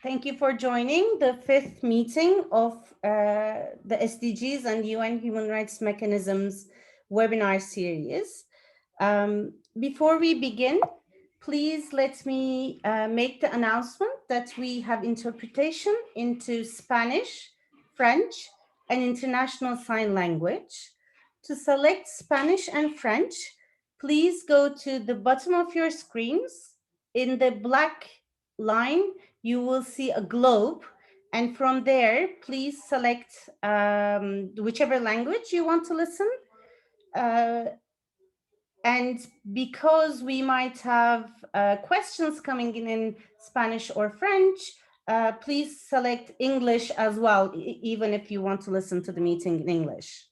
Thank you for joining the 5th meeting of the SDGs and UN Human Rights Mechanisms webinar series. Before we begin, please let me make the announcement that we have interpretation into Spanish, French, and International Sign Language. To select Spanish and French, please go to the bottom of your screens. In the black line, you will see a globe, and from there, please select whichever language you want to listen. And because we might have questions coming in Spanish or French, please select English as well, even if you want to listen to the meeting in English.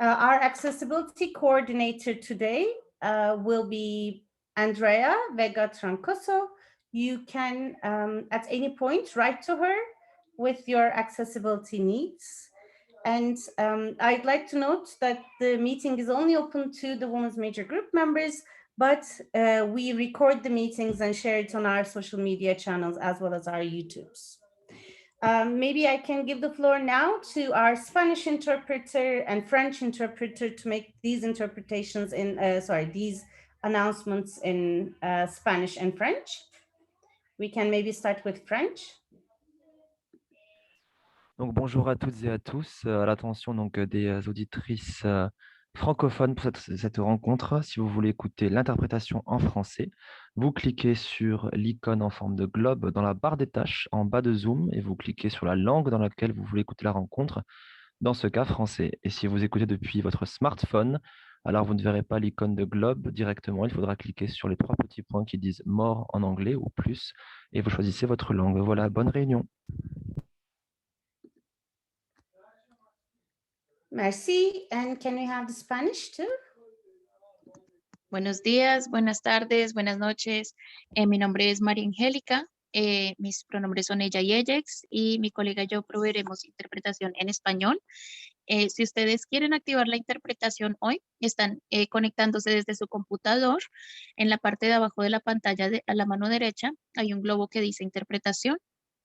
Our accessibility coordinator today will be Andrea Vega Trancoso. You can, at any point, write to her with your accessibility needs. And I'd like to note that the meeting is only open to the Women's Major Group members, but we record the meetings and share it on our social media channels as well as our YouTubes. Maybe I can give the floor now to our Spanish interpreter and French interpreter to make these interpretations in, these announcements in Spanish and French. We can maybe start with French. Donc bonjour à toutes et à tous, à l'attention donc des auditrices francophones pour cette rencontre. Si vous voulez écouter l'interprétation en français, vous cliquez sur l'icône en forme de globe dans la barre des tâches en bas de Zoom et vous cliquez sur la langue dans laquelle vous voulez écouter la rencontre, dans ce cas français. Et si vous écoutez depuis votre smartphone, alors vous ne verrez pas l'icône de globe directement, il faudra cliquer sur les 3 petits points qui disent more en anglais ou plus et vous choisissez votre langue. Voilà, bonne réunion. Merci. And can we have the Spanish too? Buenos días, buenas tardes, buenas noches. Mi nombre es María Angélica. Mis pronombres son ella y ellex y mi colega y yo proveeremos interpretación en español. Si ustedes quieren activar la interpretación hoy, están conectándose desde su computador. En la parte de abajo de la pantalla a la mano derecha hay un globo que dice interpretación.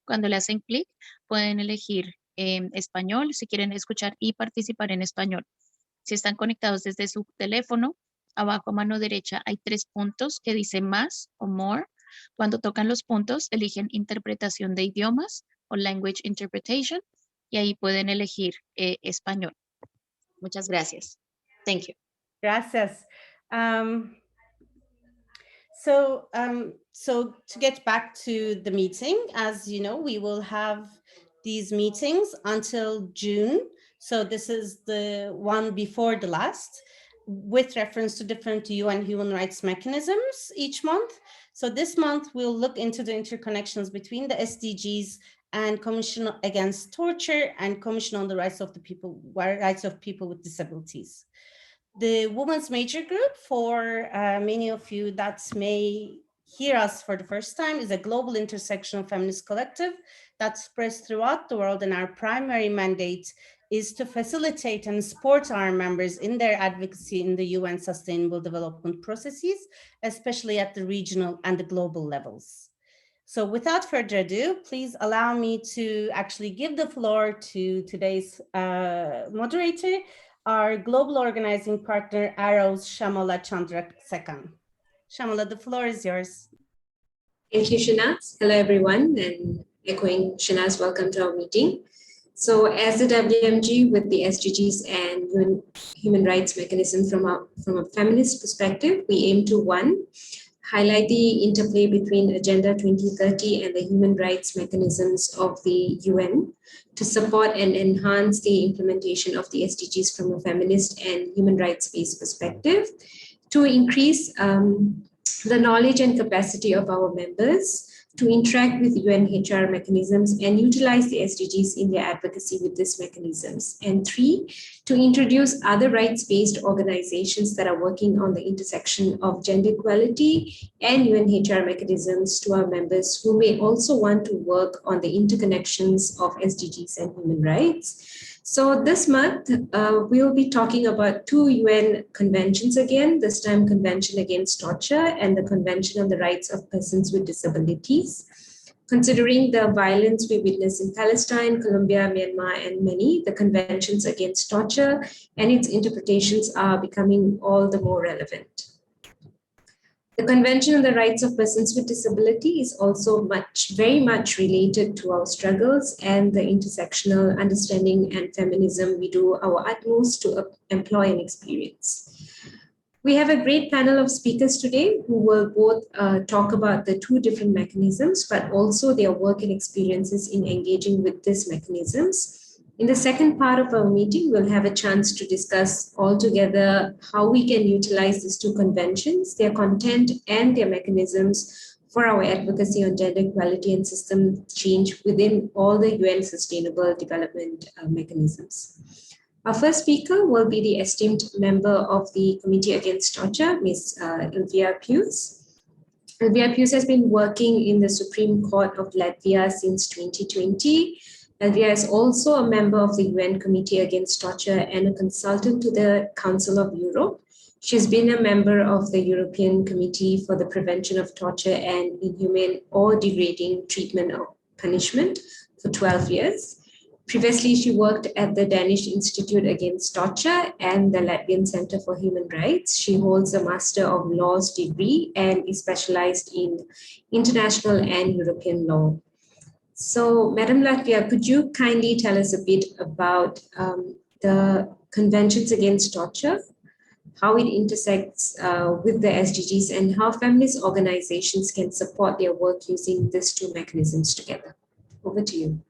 Cuando le hacen clic pueden elegir español si quieren escuchar y participar en español. Si están conectados desde su teléfono, abajo a mano derecha hay 3 puntos que dice más o more. Cuando tocan los puntos, eligen interpretación de idiomas o language interpretation y ahí pueden elegir español. Muchas gracias. Thank you. Gracias. So to get back to the meeting, as you know, we will have these meetings until June. So this is the one before the last, with reference to different UN human rights mechanisms each month. So this month, we'll look into the interconnections between the SDGs and Commission Against Torture and Commission on the Rights of People with Disabilities. The Women's Major Group, for many of you that may hear us for the first time, is a global intersectional feminist collective that spreads throughout the world, and our primary mandate is to facilitate and support our members in their advocacy in the UN Sustainable Development processes, especially at the regional and the global levels. So without further ado, please allow me to actually give the floor to today's moderator, our global organizing partner, Arrow's Shamala Chandrasekaran. Shamala, the floor is yours. Thank you, Shanaz. Hello, everyone, and echoing Shanaz, welcome to our meeting. So as the WMG with the SDGs and human rights mechanism from a feminist perspective, we aim to, 1, highlight the interplay between Agenda 2030 and the human rights mechanisms of the UN to support and enhance the implementation of the SDGs from a feminist and human rights-based perspective, to increase the knowledge and capacity of our members to interact with UNHR mechanisms and utilize the SDGs in their advocacy with these mechanisms. And 3, to introduce other rights-based organizations that are working on the intersection of gender equality and UNHR mechanisms to our members who may also want to work on the interconnections of SDGs and human rights. So this month, we'll be talking about 2 UN conventions again, this time Convention Against Torture and the Convention on the Rights of Persons with Disabilities. Considering the violence we witness in Palestine, Colombia, Myanmar, and many, the conventions against torture and its interpretations are becoming all the more relevant. The Convention on the Rights of Persons with Disability is also very much related to our struggles and the intersectional understanding and feminism we do our utmost to employ and experience. We have a great panel of speakers today who will both talk about the two different mechanisms, but also their work and experiences in engaging with these mechanisms. In the second part of our meeting, we'll have a chance to discuss all together how we can utilize these two conventions, their content and their mechanisms for our advocacy on gender equality and system change within all the UN Sustainable Development mechanisms. Our first speaker will be the esteemed member of the Committee Against Torture, Ms. Ilvija Puce. Ilvija Puce has been working in the Supreme Court of Latvia since 2020. Ilvija is also a member of the UN Committee Against Torture and a consultant to the Council of Europe. She's been a member of the European Committee for the Prevention of Torture and Inhumane or Degrading Treatment or Punishment for 12 years. Previously, she worked at the Danish Institute Against Torture and the Latvian Center for Human Rights. She holds a Master of Laws degree and is specialized in international and European law. So, Madam Latvia, could you kindly tell us a bit about the Conventions Against Torture, how it intersects with the SDGs, and how feminist organizations can support their work using these two mechanisms together? Over to you.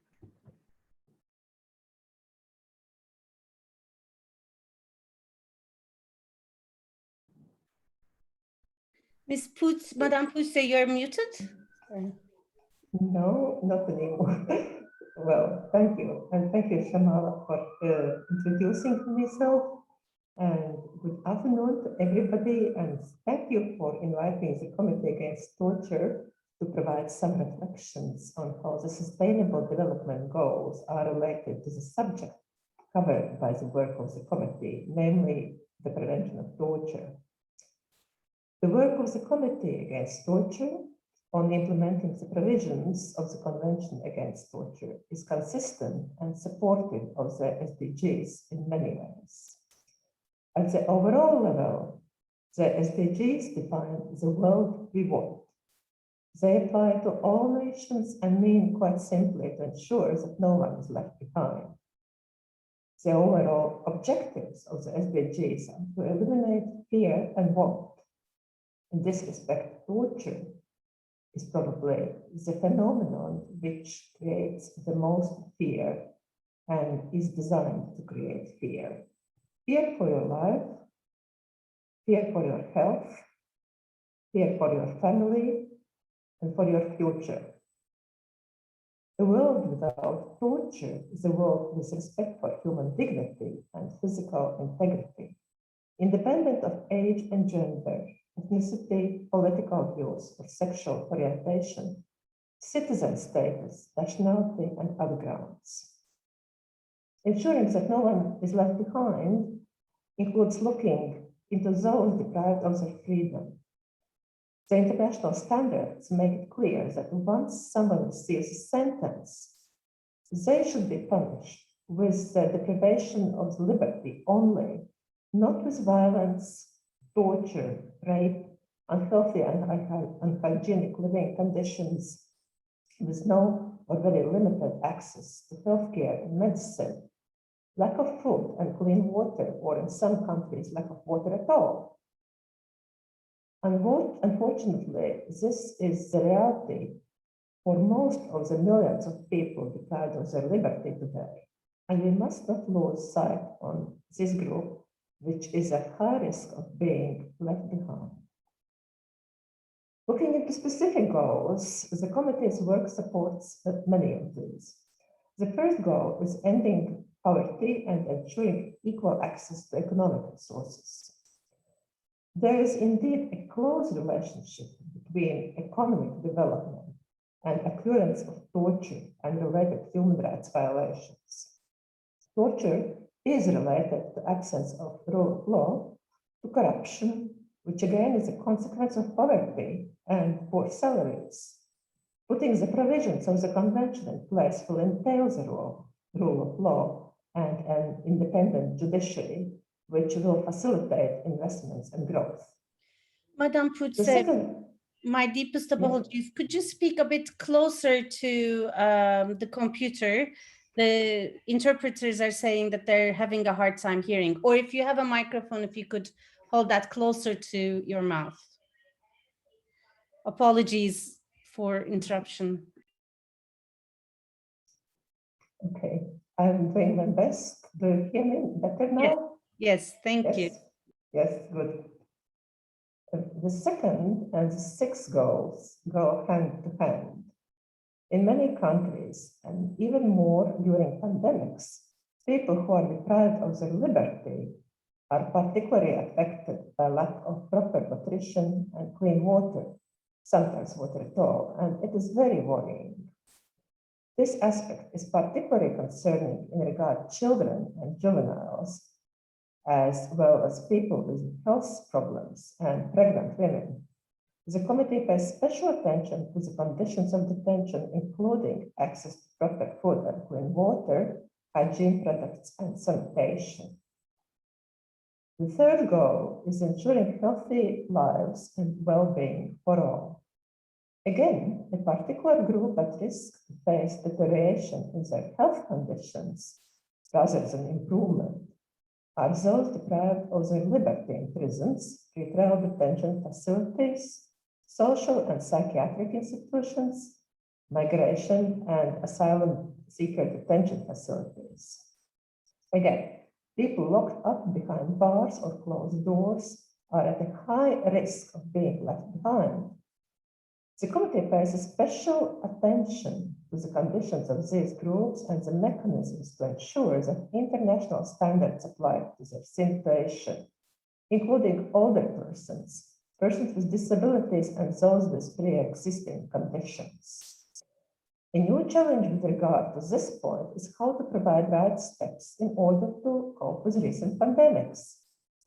Ms. Puce, Madame Puce, you're muted. No, not anymore. Well, thank you. And thank you, Shamala, for introducing myself. And good afternoon to everybody. And thank you for inviting the Committee Against Torture to provide some reflections on how the Sustainable Development Goals are related to the subject covered by the work of the committee, namely the prevention of torture. The work of the Committee Against Torture on implementing the provisions of the Convention Against Torture is consistent and supportive of the SDGs in many ways. At the overall level, the SDGs define the world we want. They apply to all nations and mean quite simply to ensure that no one is left behind. The overall objectives of the SDGs are to eliminate fear and want. In this respect, torture is probably the phenomenon which creates the most fear and is designed to create fear. Fear for your life, fear for your health, fear for your family, and for your future. A world without torture is a world with respect for human dignity and physical integrity, independent of age and gender, ethnicity, political views, or sexual orientation, citizen status, nationality, and other grounds. Ensuring that no one is left behind includes looking into those deprived of their freedom. The international standards make it clear that once someone receives a sentence, they should be punished with the deprivation of liberty only, not with violence, torture, rape, unhealthy and unhygienic living conditions, with no or very limited access to healthcare and medicine, lack of food and clean water, or in some countries, lack of water at all. Unfortunately, this is the reality for most of the millions of people deprived of their liberty today. And we must not lose sight on this group, which is at high risk of being left behind. Looking into specific goals, the committee's work supports many of these. The first goal is ending poverty and ensuring equal access to economic resources. There is indeed a close relationship between economic development and occurrence of torture and related human rights violations. Torture is related to absence of rule of law, to corruption, which again is a consequence of poverty and poor salaries, Putting the provisions of the convention in place will entail the rule of law and an independent judiciary, which will facilitate investments and growth. Madam Puce, my deepest apologies. Could you speak a bit closer to the computer? The interpreters are saying that they're having a hard time hearing. Or if you have a microphone, if you could hold that closer to your mouth. Apologies for interruption. Okay, I'm doing my best. Do you hear me better now? Yes, thank you. Yes, good. The second and the sixth goals go hand to hand. In many countries, and even more during pandemics, people who are deprived of their liberty are particularly affected by lack of proper nutrition and clean water, sometimes water at all, and it is very worrying. This aspect is particularly concerning in regard to children and juveniles, as well as people with health problems and pregnant women. The committee pays special attention to the conditions of detention, including access to proper food and clean water, hygiene products, and sanitation. The third goal is ensuring healthy lives and well-being for all. Again, a particular group at risk to face deterioration in their health conditions rather than improvement are those deprived of their liberty in prisons, pretrial detention facilities, social and psychiatric institutions, migration and asylum seeker detention facilities. Again, people locked up behind bars or closed doors are at a high risk of being left behind. The committee pays special attention to the conditions of these groups and the mechanisms to ensure that international standards apply to their situation, including older persons, persons with disabilities, and those with pre-existing conditions. A new challenge with regard to this point is how to provide right steps in order to cope with recent pandemics.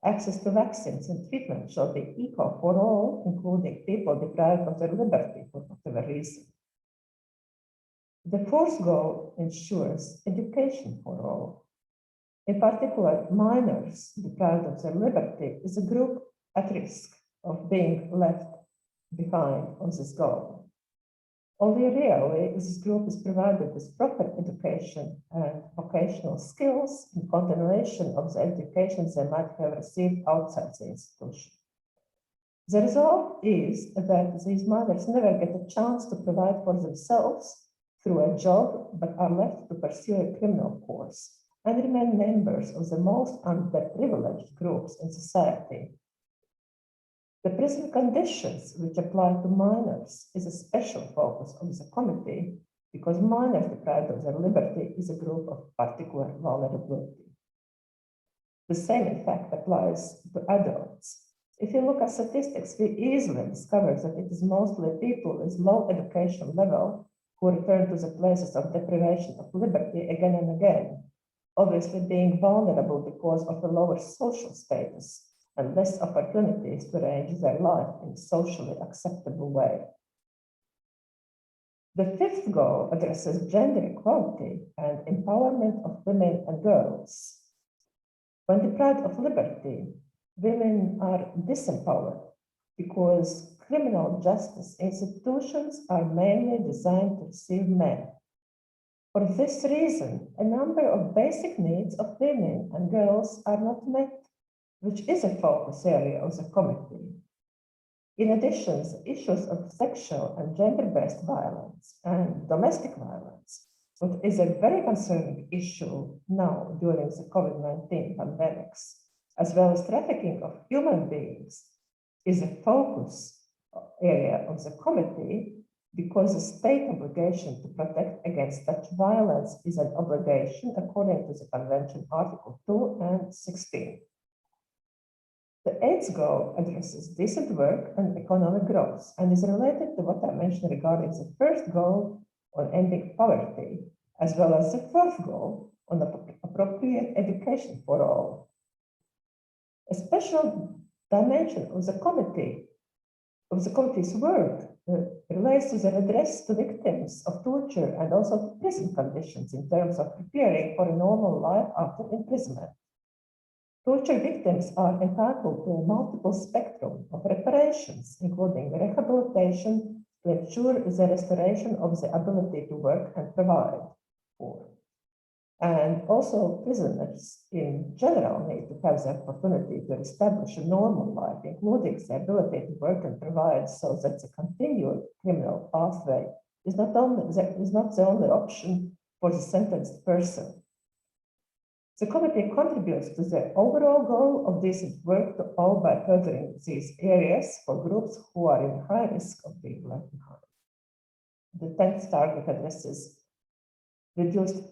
Access to vaccines and treatment shall be equal for all, including people deprived of their liberty for whatever reason. The fourth goal ensures education for all. In particular, minors deprived of their liberty is a group at risk of being left behind on this goal. Only rarely this group is provided with proper education and vocational skills in continuation of the education they might have received outside the institution. The result is that these mothers never get a chance to provide for themselves through a job, but are left to pursue a criminal course and remain members of the most underprivileged groups in society. The prison conditions which apply to minors is a special focus of the committee because minors deprived of their liberty is a group of particular vulnerability. The same, in fact, applies to adults. If you look at statistics, we easily discover that it is mostly people with low education level who return to the places of deprivation of liberty again and again, obviously being vulnerable because of a lower social status and less opportunities to arrange their life in a socially acceptable way. The fifth goal addresses gender equality and empowerment of women and girls. When deprived of liberty, women are disempowered because criminal justice institutions are mainly designed to receive men. For this reason, a number of basic needs of women and girls are not met, which is a focus area of the committee. In addition, the issues of sexual and gender-based violence and domestic violence, which is a very concerning issue now during the COVID-19 pandemics, as well as trafficking of human beings, is a focus area of the committee because the state obligation to protect against such violence is an obligation according to the Convention Article 2 and 16. The eighth goal addresses decent work and economic growth and is related to what I mentioned regarding the first goal on ending poverty, as well as the fourth goal on appropriate education for all. A special dimension of the committee's work relates to the redress to victims of torture and also to prison conditions in terms of preparing for a normal life after imprisonment. Torture victims are entitled to a multiple spectrum of reparations, including rehabilitation to ensure the restoration of the ability to work and provide for. And also prisoners in general need to have the opportunity to establish a normal life, including the ability to work and provide, so that the continued criminal pathway is not the only option for the sentenced person. The committee contributes to the overall goal of decent work to all by furthering these areas for groups who are in high risk of being left behind. The 10th target addresses reduced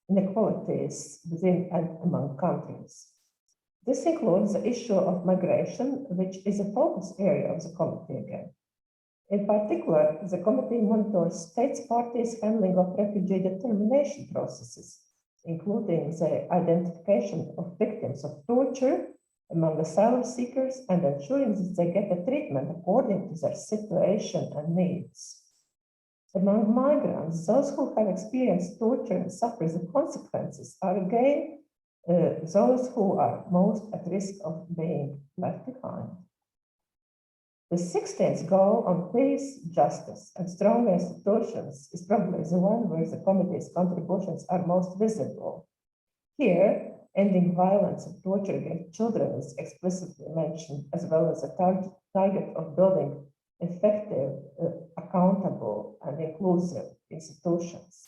inequalities within and among countries. This includes the issue of migration, which is a focus area of the committee again. In particular, the committee monitors states parties' handling of refugee determination processes, including the identification of victims of torture among asylum seekers and ensuring that they get a treatment according to their situation and needs. Among migrants, those who have experienced torture and suffer the consequences are again those who are most at risk of being left behind. The 16th goal on peace, justice, and strong institutions is probably the one where the committee's contributions are most visible. Here, ending violence and torture against children is explicitly mentioned, as well as a target of building effective, accountable, and inclusive institutions.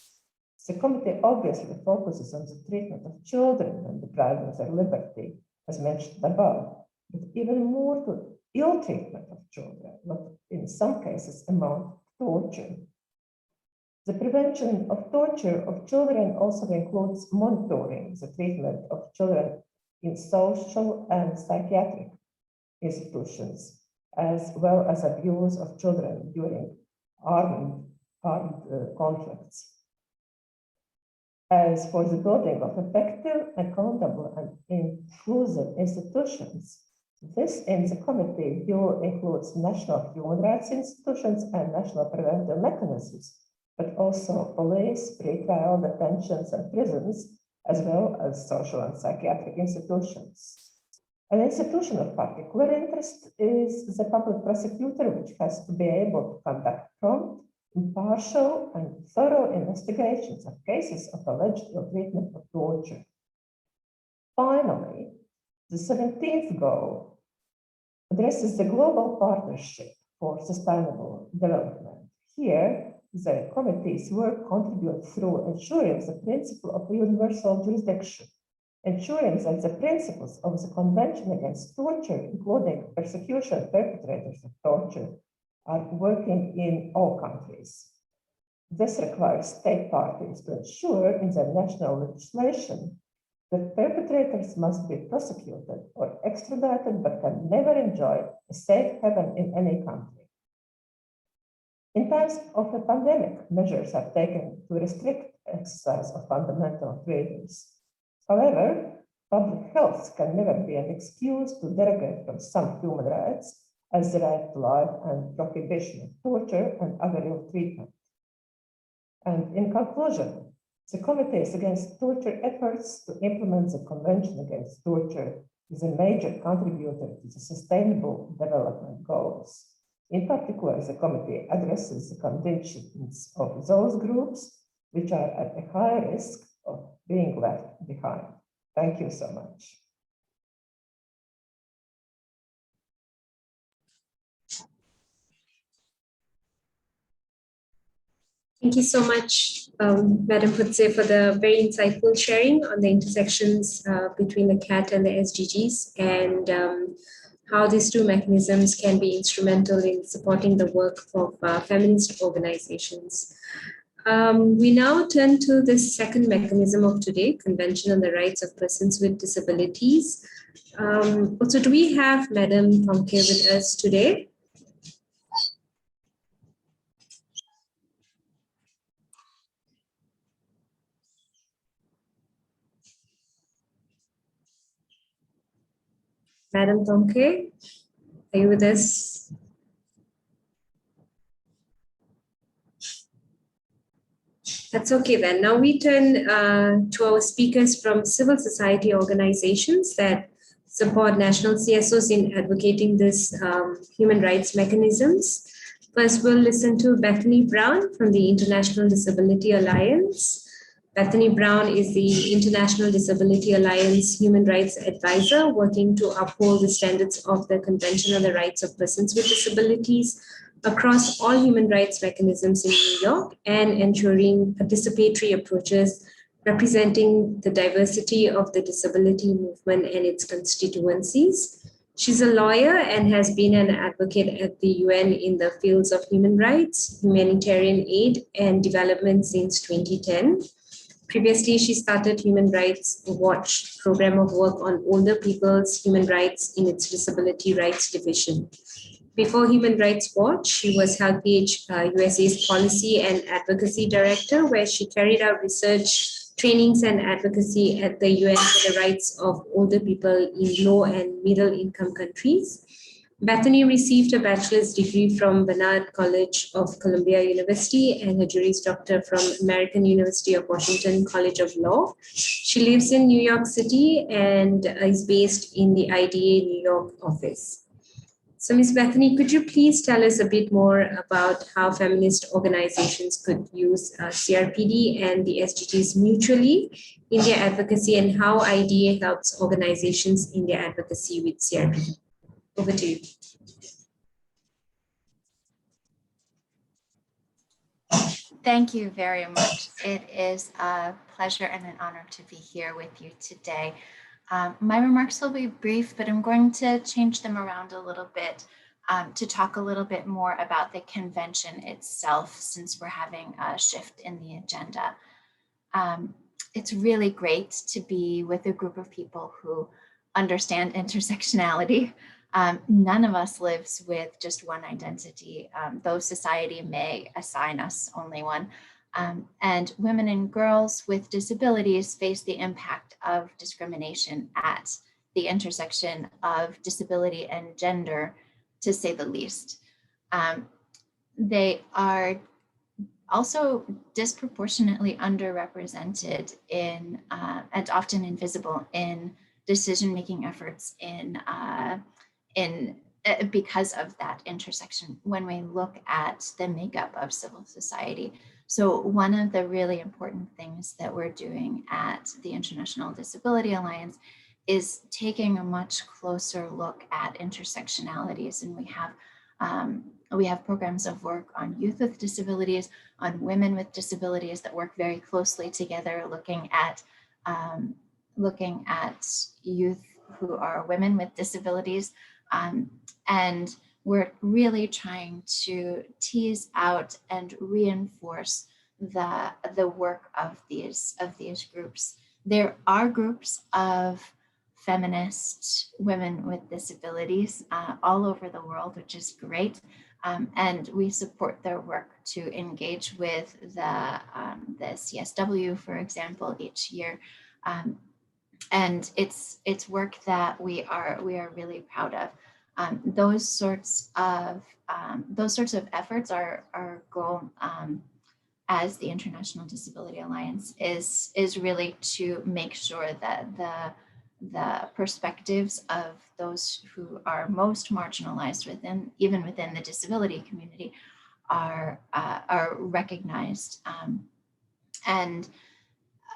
The committee obviously focuses on the treatment of children and depriving their liberty, as mentioned above, but even more to ill treatment of children, what in some cases amount to torture. The prevention of torture of children also includes monitoring the treatment of children in social and psychiatric institutions, as well as abuse of children during armed conflicts. As for the building of effective, accountable, and inclusive institutions, this in the committee view includes national human rights institutions and national preventive mechanisms, but also police, pre-trial detentions and prisons, as well as social and psychiatric institutions. An institution of particular interest is the public prosecutor, which has to be able to conduct prompt, impartial, and thorough investigations of cases of alleged ill treatment or torture. Finally, the 17th goal addresses the global partnership for sustainable development. Here, the committee's work contributes through ensuring the principle of universal jurisdiction, ensuring that the principles of the Convention Against Torture, including persecution perpetrators of torture, are working in all countries. This requires state parties to ensure in their national legislation that perpetrators must be prosecuted or extradited but can never enjoy a safe haven in any country. In times of a pandemic, measures are taken to restrict exercise of fundamental freedoms. However, public health can never be an excuse to derogate from some human rights, as the right to life and prohibition of torture and other ill treatment. And in conclusion, the Committees Against Torture efforts to implement the Convention Against Torture is a major contributor to the Sustainable Development Goals. In particular, the committee addresses the conditions of those groups which are at a high risk of being left behind. Thank you so much. Thank you so much, Madam Puce, for the very insightful sharing on the intersections between the CAT and the SDGs, and how these two mechanisms can be instrumental in supporting the work of feminist organizations. We now turn to the second mechanism of today, Convention on the Rights of Persons with Disabilities. Also, do we have Madam Tonke with us today? Madam Tonke, are you with us? That's okay then. Now we turn to our speakers from civil society organizations that support national CSOs in advocating this human rights mechanisms. First, we'll listen to Bethany Brown from the International Disability Alliance. Bethany Brown is the International Disability Alliance Human Rights Advisor working to uphold the standards of the Convention on the Rights of Persons with Disabilities across all human rights mechanisms in New York and ensuring participatory approaches representing the diversity of the disability movement and its constituencies. She's a lawyer and has been an advocate at the UN in the fields of human rights, humanitarian aid, and development since 2010. Previously, she started Human Rights Watch program of work on older people's human rights in its Disability Rights Division. Before Human Rights Watch, she was HealthPH USA's Policy and Advocacy Director, where she carried out research, trainings, and advocacy at the UN for the rights of older people in low and middle income countries. Bethany received a bachelor's degree from Barnard College of Columbia University and a Juris Doctor from American University of Washington College of Law. She lives in New York City and is based in the IDA New York office. So Ms. Bethany, could you please tell us a bit more about how feminist organizations could use CRPD and the SDGs mutually in their advocacy and how IDA helps organizations in their advocacy with CRPD? Over to you. Thank you very much. It is a pleasure and an honor to be here with you today. My remarks will be brief, but I'm going to change them around a little bit to talk a little bit more about the convention itself, since we're having a shift in the agenda. It's really great to be with a group of people who understand intersectionality. None of us lives with just one identity, though society may assign us only one. And women and girls with disabilities face the impact of discrimination at the intersection of disability and gender, to say the least. They are also disproportionately underrepresented in and often invisible in decision-making efforts because of that intersection when we look at the makeup of civil society. So one of the really important things that we're doing at the International Disability Alliance is taking a much closer look at intersectionalities. And we have programs of work on youth with disabilities, on women with disabilities that work very closely together, looking at youth who are women with disabilities. And we're really trying to tease out and reinforce the work of these groups. There are groups of feminist women with disabilities all over the world, which is great. And we support their work to engage with the CSW, for example, each year. And it's work that we are really proud of. Those sorts of efforts, our goal as the International Disability Alliance is really to make sure that the perspectives of those who are most marginalized even within the disability community are recognized. And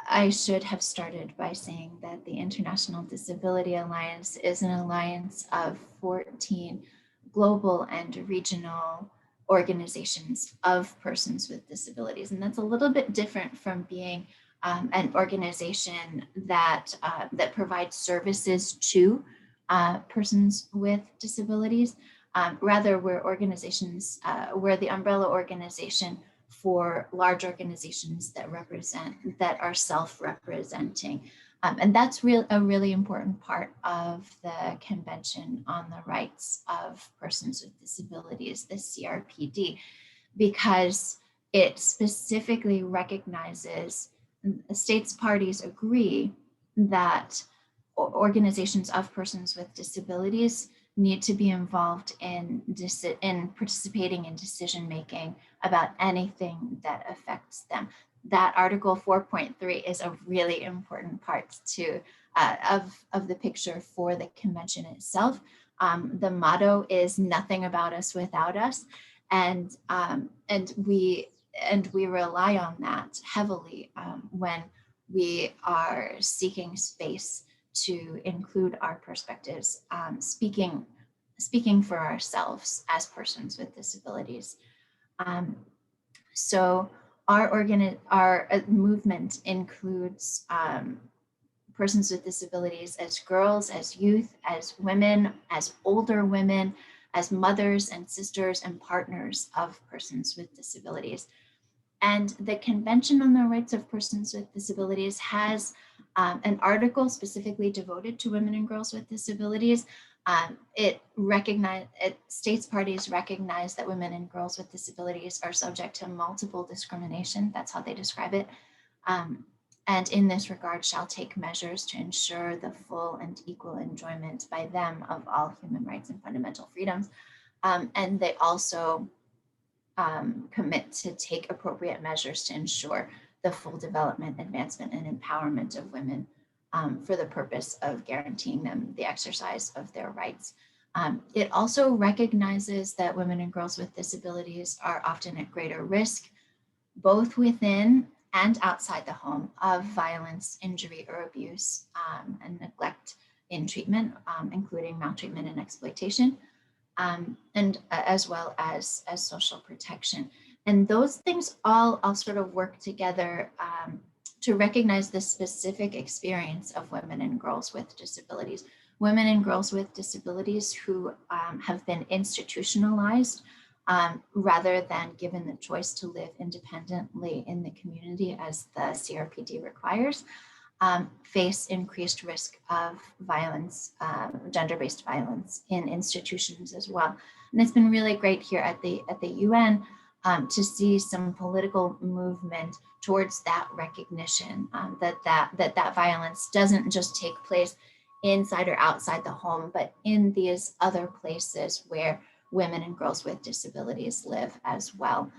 I should have started by saying that the International Disability Alliance is an alliance of 14 global and regional organizations of persons with disabilities. And that's a little bit different from being an organization that provides services to persons with disabilities. Rather, we're the umbrella organization for large organizations that are self-representing. And that's a really important part of the Convention on the Rights of Persons with Disabilities, the CRPD, because it specifically recognizes, states parties agree that organizations of persons with disabilities need to be involved in participating in decision-making about anything that affects them. that Article 4.3 is a really important part to of the picture for the convention itself. The motto is "Nothing about us without us," and we rely on that heavily when we are seeking space to include our perspectives, speaking for ourselves as persons with disabilities. So our movement includes persons with disabilities as girls, as youth, as women, as older women, as mothers and sisters and partners of persons with disabilities. And the Convention on the Rights of Persons with Disabilities has an article specifically devoted to women and girls with disabilities. States parties recognize that women and girls with disabilities are subject to multiple discrimination. That's how they describe it. And in this regard shall take measures to ensure the full and equal enjoyment by them of all human rights and fundamental freedoms. And they also commit to take appropriate measures to ensure the full development, advancement, and empowerment of women for the purpose of guaranteeing them the exercise of their rights. It also recognizes that women and girls with disabilities are often at greater risk, both within and outside the home, of violence, injury, or abuse, and neglect in treatment, including maltreatment and exploitation, and as well as social protection. And those things all sort of work together to recognize the specific experience of women and girls with disabilities. Women and girls with disabilities who have been institutionalized rather than given the choice to live independently in the community as the CRPD requires, face increased risk of violence, gender-based violence in institutions as well. And it's been really great here at the UN to see some political movement towards that recognition, that violence doesn't just take place inside or outside the home, but in these other places where women and girls with disabilities live as well.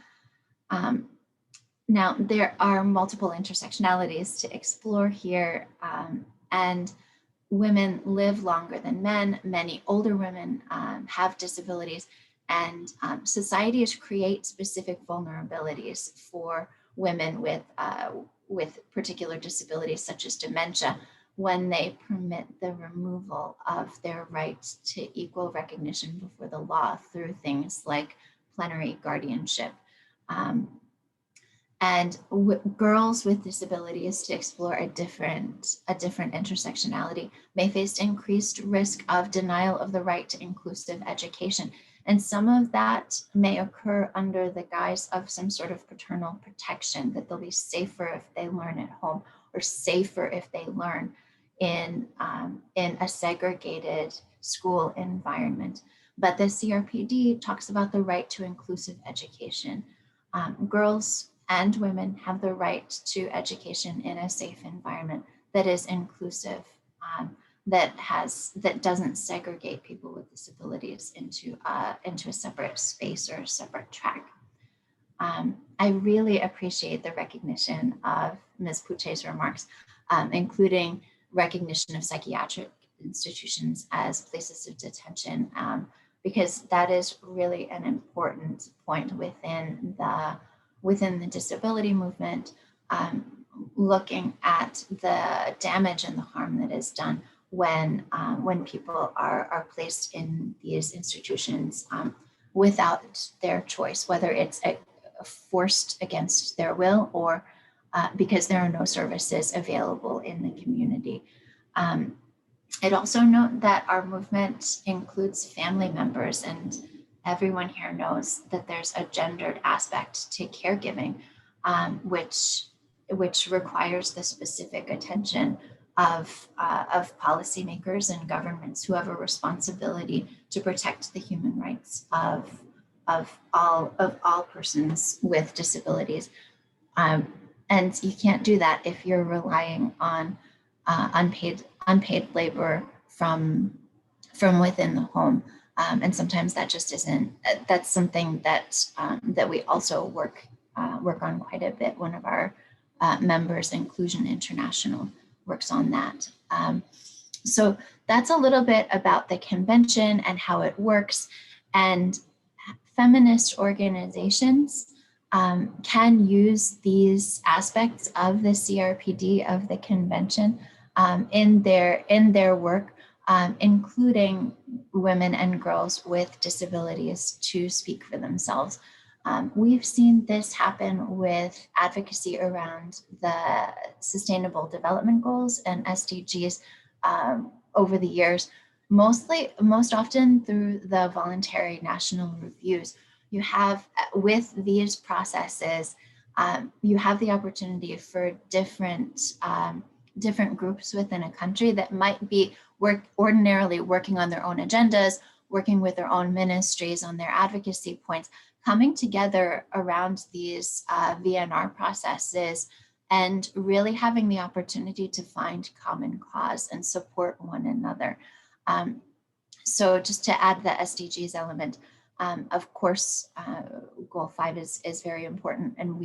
Now, there are multiple intersectionalities to explore here, and women live longer than men. Many older women have disabilities, and societies create specific vulnerabilities for women with particular disabilities, such as dementia, when they permit the removal of their right to equal recognition before the law through things like plenary guardianship. And girls with disabilities, to explore a different intersectionality, may face increased risk of denial of the right to inclusive education. And some of that may occur under the guise of some sort of paternal protection, that they'll be safer if they learn at home, or safer if they learn in a segregated school environment. But the CRPD talks about the right to inclusive education. Girls and women have the right to education in a safe environment that is inclusive, that doesn't segregate people with disabilities into a separate space or a separate track. I really appreciate the recognition of Ms. Puce's remarks, including recognition of psychiatric institutions as places of detention, because that is really an important point within the disability movement, looking at the damage and the harm that is done when people are placed in these institutions without their choice, whether it's forced against their will or because there are no services available in the community. I'd also note that our movement includes family members, and everyone here knows that there's a gendered aspect to caregiving, which requires the specific attention of policymakers and governments who have a responsibility to protect the human rights of all persons with disabilities. And you can't do that if you're relying on unpaid labor from within the home. And sometimes that just isn't, that's something that we also work on quite a bit. One of our members, Inclusion International works on that. So that's a little bit about the convention and how it works. And feminist organizations can use these aspects of the CRPD, of the convention, in their work, including women and girls with disabilities to speak for themselves. We've seen this happen with advocacy around the Sustainable Development Goals and SDGs over the years, most often through the voluntary national reviews. You have, with these processes, you have the opportunity for different groups within a country that might be ordinarily working on their own agendas, working with their own ministries on their advocacy points, coming together around these VNR processes and really having the opportunity to find common cause and support one another. So just to add the SDGs element, of course, goal 5 is very important, and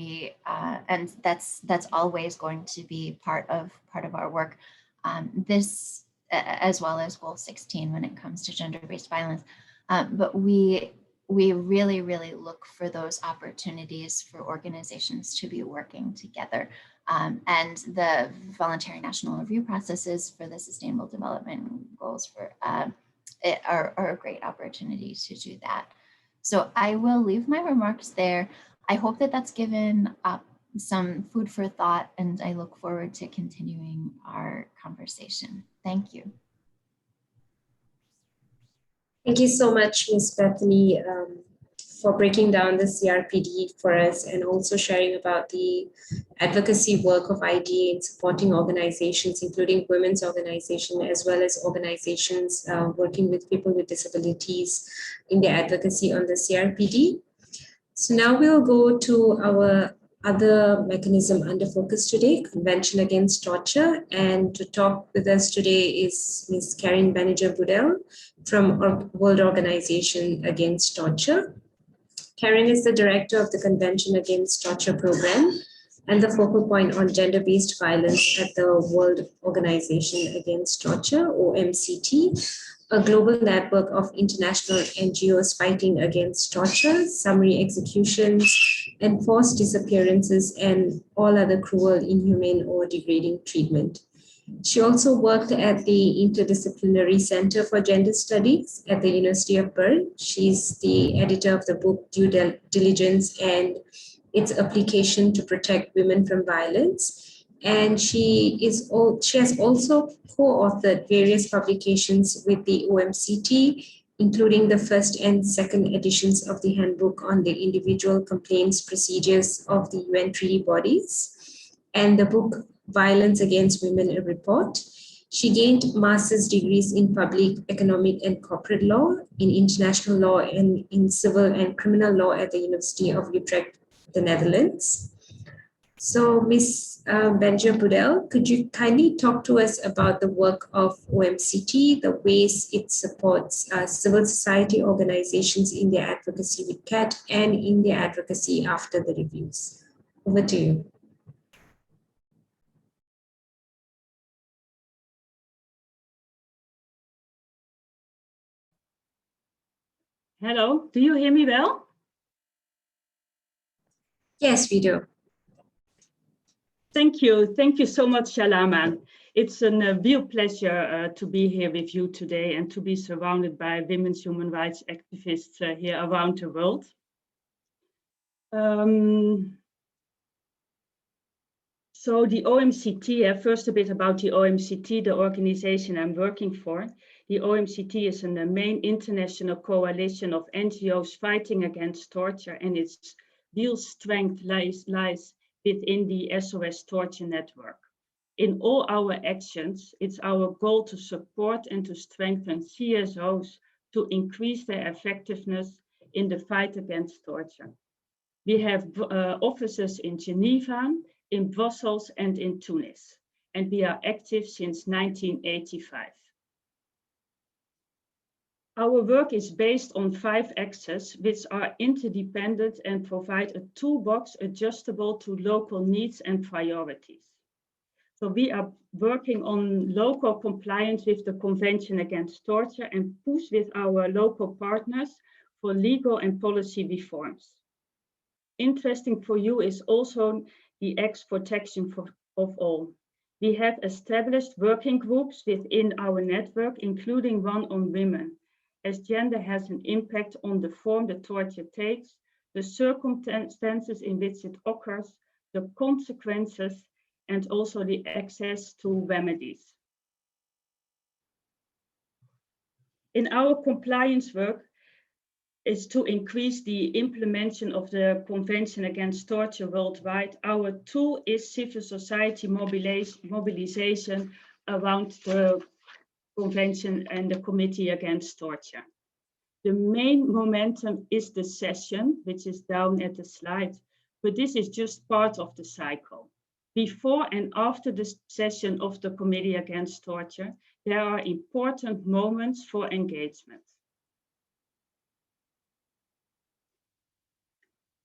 and that's always going to be part of our work. This, as well as goal 16 when it comes to gender-based violence, but we really look for those opportunities for organizations to be working together, and the voluntary national review processes for the Sustainable Development Goals are a great opportunity to do that. So I will leave my remarks there. I hope that that's given some food for thought, and I look forward to continuing our conversation. Thank you. Thank you so much, Ms. Bethany, for breaking down the CRPD for us and also sharing about the advocacy work of IDA in supporting organizations, including women's organizations, as well as organizations working with people with disabilities in their advocacy on the CRPD. So now we'll go to our other mechanism under focus today, Convention Against Torture. And to talk with us today is Ms. Carin Benninger-Budel from World Organization Against Torture. Carin is the director of the Convention Against Torture program and the focal point on gender-based violence at the World Organization Against Torture, OMCT, a global network of international NGOs fighting against torture, summary executions, enforced disappearances, and all other cruel, inhumane, or degrading treatment. She also worked at the Interdisciplinary Center for Gender Studies at the University of Bern. She's the editor of the book Due Diligence and its Application to Protect Women from Violence. And she has also co-authored various publications with the OMCT, including the first and second editions of the Handbook on the Individual Complaints Procedures of the UN Treaty Bodies, and the book Violence Against Women, a Report. She gained master's degrees in public, economic, and corporate law, in international law, and in civil and criminal law at the University of Utrecht, the Netherlands. So Ms. Benninger-Budel, could you kindly talk to us about the work of OMCT, the ways it supports civil society organizations in their advocacy with CAT and in their advocacy after the reviews? Over to you. Hello, do you hear me well? Yes, we do. Thank you so much, Shamala. It's a real pleasure to be here with you today and to be surrounded by women's human rights activists here around the world. So the OMCT, first a bit about the OMCT, the organization I'm working for. The OMCT is a main international coalition of NGOs fighting against torture, and its real strength lies within the SOS Torture Network. In all our actions, it's our goal to support and to strengthen CSOs to increase their effectiveness in the fight against torture. We have offices in Geneva, in Brussels, and in Tunis, and we are active since 1985. Our work is based on 5 axes, which are interdependent and provide a toolbox adjustable to local needs and priorities. So we are working on local compliance with the Convention Against Torture and push with our local partners for legal and policy reforms. Interesting for you is also the X protection of all. We have established working groups within our network, including one on women, as gender has an impact on the form the torture takes, the circumstances in which it occurs, the consequences, and also the access to remedies. In our compliance work is to increase the implementation of the Convention Against Torture worldwide. Our tool is civil society mobilization around the Convention and the Committee Against Torture. The main momentum is the session, which is down at the slide, but this is just part of the cycle. Before and after the session of the Committee Against Torture, there are important moments for engagement.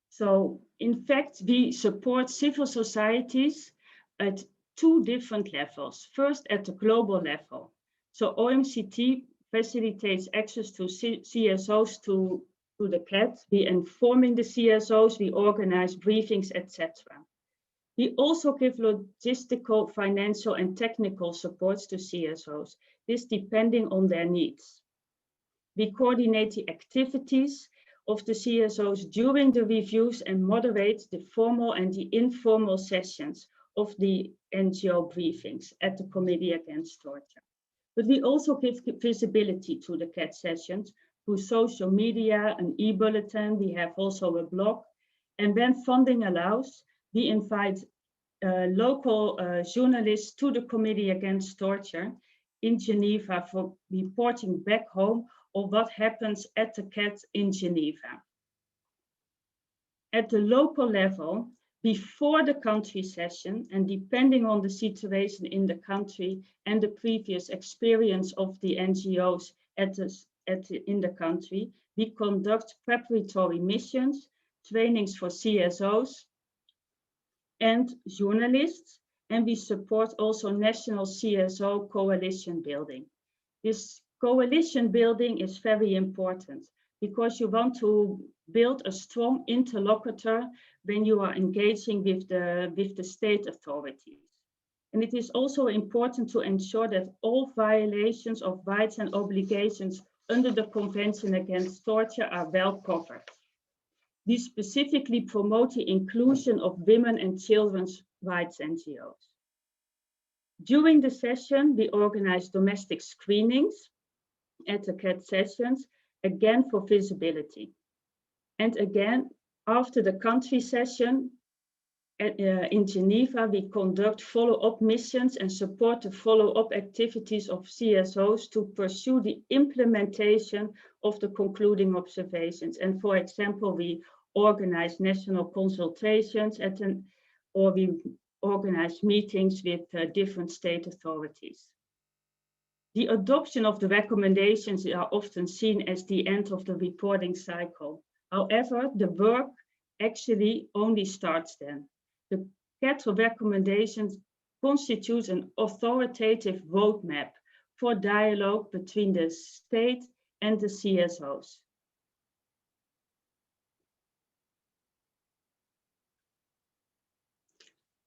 So, in fact, we support civil societies at 2 different levels. First, at the global level. So OMCT facilitates access to CSOs to the CAT. We informing the CSOs, we organize briefings, etc. We also give logistical, financial, and technical supports to CSOs, this depending on their needs. We coordinate the activities of the CSOs during the reviews and moderate the formal and the informal sessions of the NGO briefings at the Committee Against Torture. But we also give visibility to the CAT sessions through social media, an e-bulletin, we have also a blog. And when funding allows, we invite local journalists to the Committee Against Torture in Geneva for reporting back home on what happens at the CAT in Geneva. At the local level, before the country session, and depending on the situation in the country and the previous experience of the NGOs in the country, we conduct preparatory missions, trainings for CSOs and journalists, and we support also national CSO coalition building. This coalition building is very important because you want to build a strong interlocutor when you are engaging with the state authorities. And it is also important to ensure that all violations of rights and obligations under the Convention Against Torture are well covered. We specifically promote the inclusion of women and children's rights NGOs. During the session, we organize domestic screenings at the CAT sessions, again for visibility. And again, after the country session in Geneva, we conduct follow-up missions and support the follow-up activities of CSOs to pursue the implementation of the concluding observations. And for example, we organize national consultations or we organize meetings with different state authorities. The adoption of the recommendations are often seen as the end of the reporting cycle. However, the work actually only starts then. The CAT recommendations constitute an authoritative roadmap for dialogue between the state and the CSOs.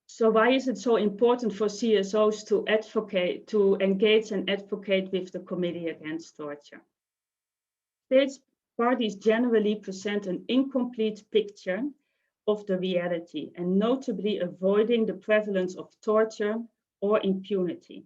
So why is it so important for CSOs to engage and advocate with the Committee Against Torture? States parties generally present an incomplete picture of the reality, and notably avoiding the prevalence of torture or impunity.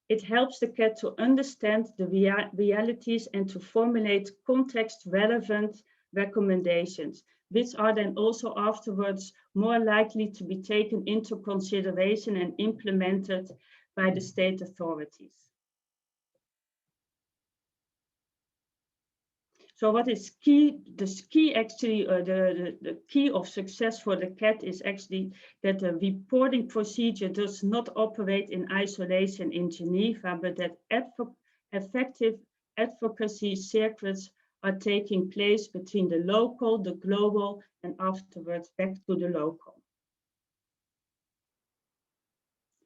It helps the CAT to understand the realities and to formulate context-relevant recommendations, which are then also afterwards more likely to be taken into consideration and implemented by the state authorities. So what is key, the key of success for the CAT is actually that the reporting procedure does not operate in isolation in Geneva, but that effective advocacy circuits are taking place between the local, the global, and afterwards back to the local.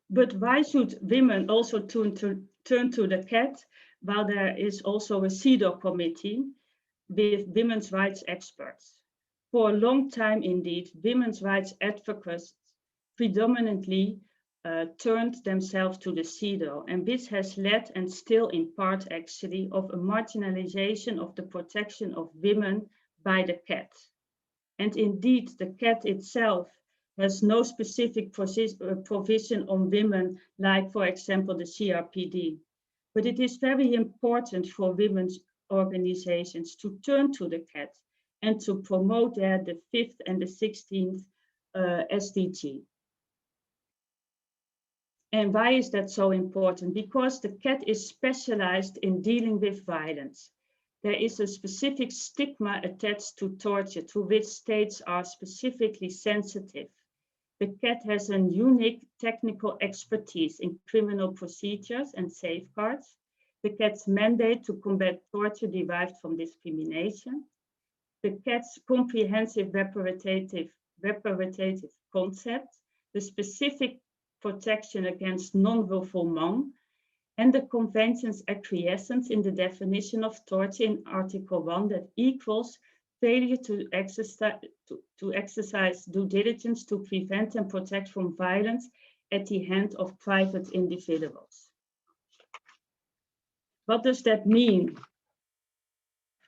But why should women also turn to the CAT while there is also a CEDAW committee with women's rights experts? For a long time, indeed, women's rights advocates predominantly turned themselves to the CEDAW, and this has led, and still in part actually, of a marginalization of the protection of women by the CAT. And indeed, the CAT itself has no specific provision on women, like, for example, the CRPD. But it is very important for women's organizations to turn to the CAT and to promote there the 5th and the 16th SDG. And why is that so important? Because the CAT is specialized in dealing with violence. There is a specific stigma attached to torture, to which states are specifically sensitive. The CAT has a unique technical expertise in criminal procedures and safeguards. The CAT's mandate to combat torture derived from discrimination. The CAT's comprehensive reparative concept, the specific protection against non-refoulement, and the Convention's acquiescence in the definition of torture in Article 1 that equals failure to exercise due diligence to prevent and protect from violence at the hand of private individuals. What does that mean?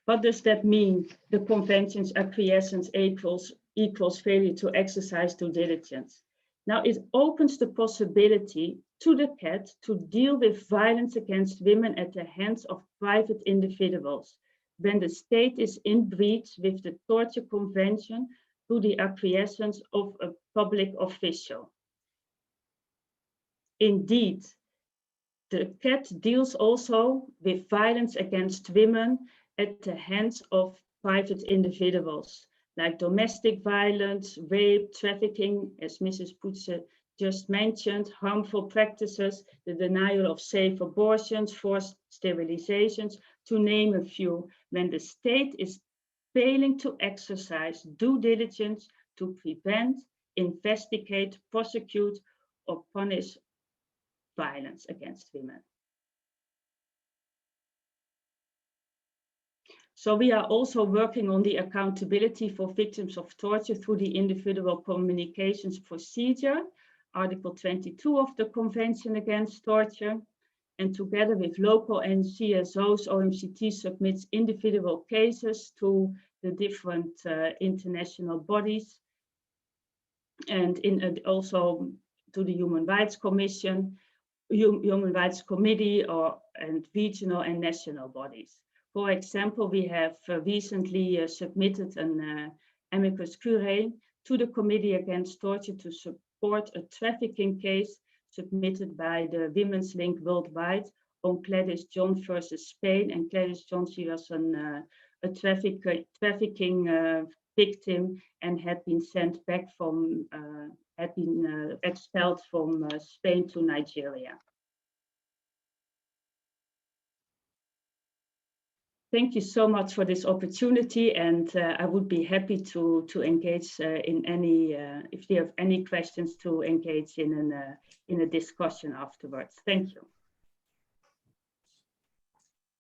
What does that mean? The Convention's acquiescence equals failure to exercise due diligence. Now it opens the possibility to the CAT to deal with violence against women at the hands of private individuals when the state is in breach with the Torture Convention through the acquiescence of a public official. Indeed, the CAT deals also with violence against women at the hands of private individuals, like domestic violence, rape, trafficking, as Mrs. Puce just mentioned, harmful practices, the denial of safe abortions, forced sterilizations, to name a few, when the state is failing to exercise due diligence to prevent, investigate, prosecute, or punish violence against women. So we are also working on the accountability for victims of torture through the individual communications procedure, Article 22 of the Convention Against Torture. And together with local and CSOs, OMCT submits individual cases to the different international bodies and also to the Human Rights Commission, Human Rights Committee, and regional and national bodies. For example, we have recently submitted an amicus curiae to the Committee Against Torture to support a trafficking case submitted by the Women's Link Worldwide on Gladys John versus Spain. And Gladys John, she was a trafficking victim and had been sent back from, expelled from Spain to Nigeria. Thank you so much for this opportunity, and I would be happy to engage in any, if you have any questions, to engage in a discussion afterwards. Thank you.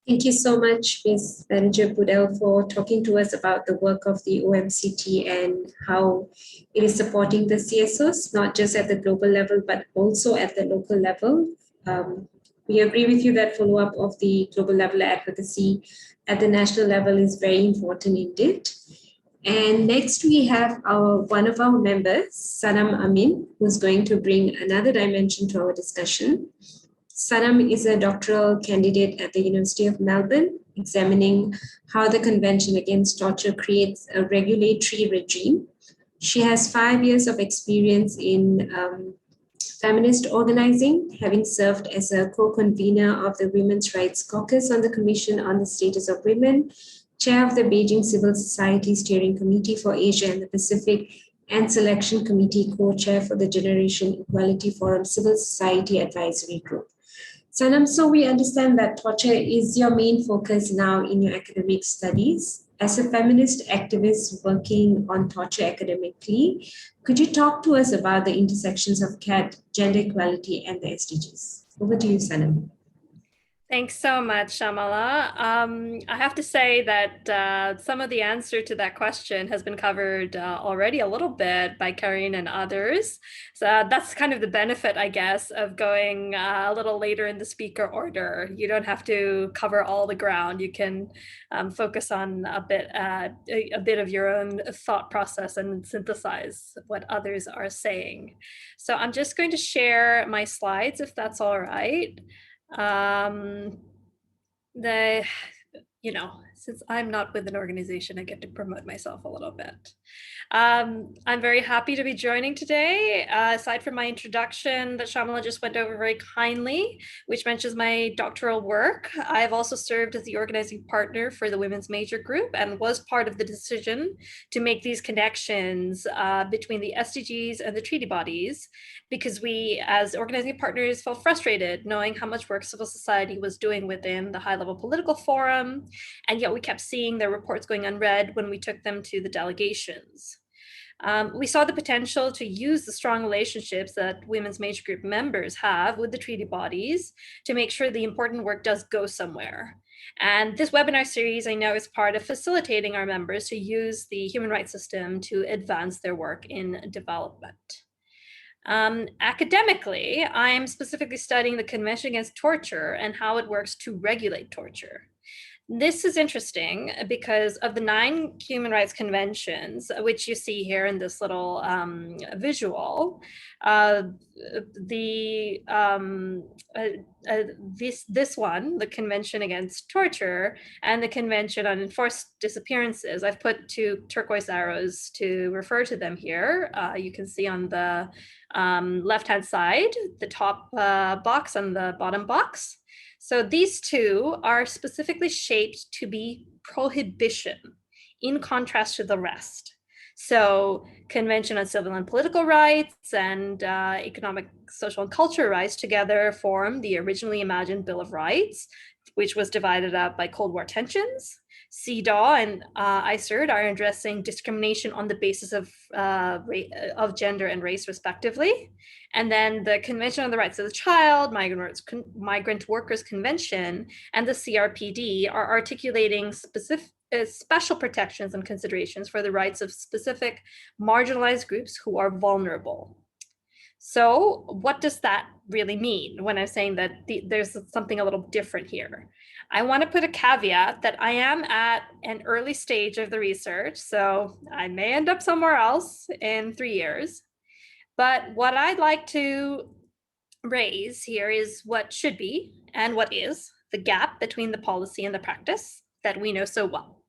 Thank you so much, Ms. Benninger-Budel, for talking to us about the work of the OMCT and how it is supporting the CSOs, not just at the global level, but also at the local level. We agree with you that follow-up of the global level advocacy at the national level is very important indeed. And next we have one of our members, Sanam Amin, who's going to bring another dimension to our discussion. Sanam is a doctoral candidate at the University of Melbourne, examining how the Convention Against Torture creates a regulatory regime. She has 5 years of experience in feminist organizing, having served as a co-convener of the Women's Rights Caucus on the Commission on the Status of Women, chair of the Beijing Civil Society Steering Committee for Asia and the Pacific, and Selection Committee co-chair for the Generation Equality Forum Civil Society Advisory Group. Sanam, so we understand that torture is your main focus now in your academic studies. As a feminist activist working on torture academically, could you talk to us about the intersections of CAT, gender equality, and the SDGs? Over to you, Sanam. Thanks so much, Shamala. I have to say that some of the answer to that question has been covered already a little bit by Carin and others. So that's kind of the benefit, I guess, of going a little later in the speaker order. You don't have to cover all the ground. You can focus on a bit of your own thought process and synthesize what others are saying. So I'm just going to share my slides, if that's all right. Since I'm not with an organization, I get to promote myself a little bit. I'm very happy to be joining today. Aside from my introduction that Shamala just went over very kindly, which mentions my doctoral work, I've also served as the organizing partner for the women's major group and was part of the decision to make these connections between the SDGs and the treaty bodies, because we as organizing partners felt frustrated knowing how much work civil society was doing within the high-level political forum, and yet we kept seeing their reports going unread when we took them to the delegations. We saw the potential to use the strong relationships that women's major group members have with the treaty bodies to make sure the important work does go somewhere. And this webinar series, I know, is part of facilitating our members to use the human rights system to advance their work in development. Academically, I'm specifically studying the Convention Against Torture and how it works to regulate torture. This is interesting because of the 9 human rights conventions, which you see here in this little visual, this one, the Convention Against Torture, and the Convention on Enforced Disappearances, I've put 2 turquoise arrows to refer to them here. You can see on the left-hand side, the top box and the bottom box. So these 2 are specifically shaped to be prohibition in contrast to the rest. So Convention on Civil and Political Rights and Economic, Social and Cultural Rights together form the originally imagined Bill of Rights, which was divided up by Cold War tensions. CEDAW and ICERD are addressing discrimination on the basis of gender and race, respectively. And then the Convention on the Rights of the Child, Migrant Workers Convention, and the CRPD are articulating special protections and considerations for the rights of specific marginalized groups who are vulnerable. So what does that really mean when I'm saying that there's something a little different here? I want to put a caveat that I am at an early stage of the research, so I may end up somewhere else in 3 years. But what I'd like to raise here is what should be and what is the gap between the policy and the practice that we know so well.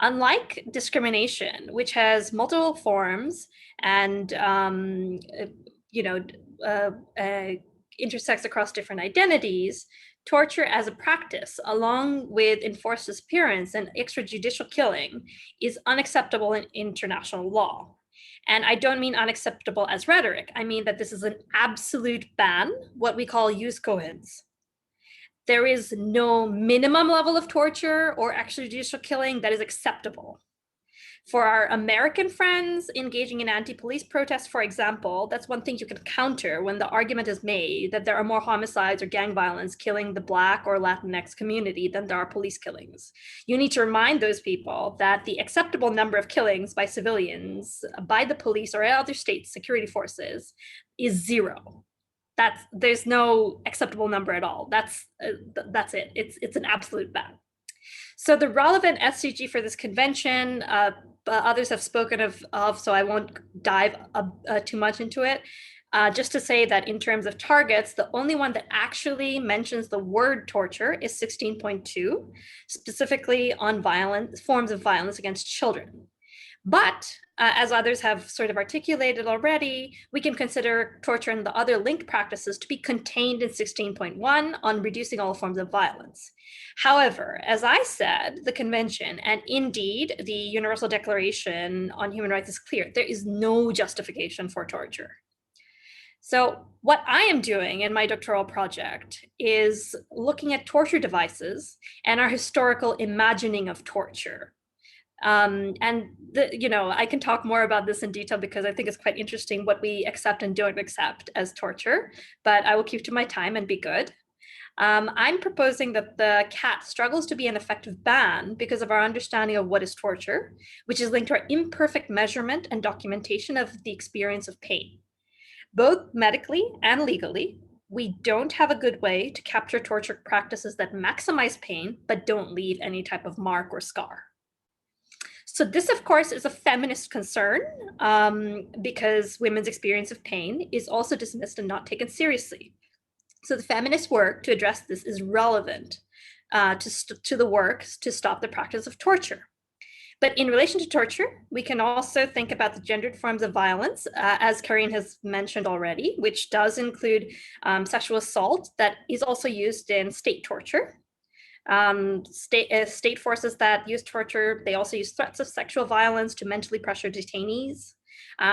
Unlike discrimination, which has multiple forms and intersects across different identities, torture as a practice, along with enforced disappearance and extrajudicial killing, is unacceptable in international law. And I don't mean unacceptable as rhetoric. I mean that this is an absolute ban, what we call jus cogens. There is no minimum level of torture or extrajudicial killing that is acceptable. For our American friends engaging in anti-police protests, for example, that's one thing you can counter when the argument is made that there are more homicides or gang violence killing the Black or Latinx community than there are police killings. You need to remind those people that the acceptable number of killings by civilians, by the police or other state security forces is 0. There's no acceptable number at all. That's it. It's an absolute ban. So the relevant SDG for this convention, others have spoken of, so I won't dive too much into it. Just to say that in terms of targets, the only one that actually mentions the word torture is 16.2, specifically on forms of violence against children. But as others have sort of articulated already, we can consider torture and the other linked practices to be contained in 16.1 on reducing all forms of violence. However, as I said, the convention and indeed the Universal Declaration on Human Rights is clear. There is no justification for torture. So what I am doing in my doctoral project is looking at torture devices and our historical imagining of torture. And I can talk more about this in detail because I think it's quite interesting what we accept and don't accept as torture, but I will keep to my time and be good. I'm proposing that the CAT struggles to be an effective ban because of our understanding of what is torture, which is linked to our imperfect measurement and documentation of the experience of pain. Both medically and legally, we don't have a good way to capture torture practices that maximize pain, but don't leave any type of mark or scar. So this, of course, is a feminist concern because women's experience of pain is also dismissed and not taken seriously. So the feminist work to address this is relevant to the work to stop the practice of torture. But in relation to torture, we can also think about the gendered forms of violence, as Carin has mentioned already, which does include sexual assault that is also used in state torture. State forces that use torture, they also use threats of sexual violence to mentally pressure detainees.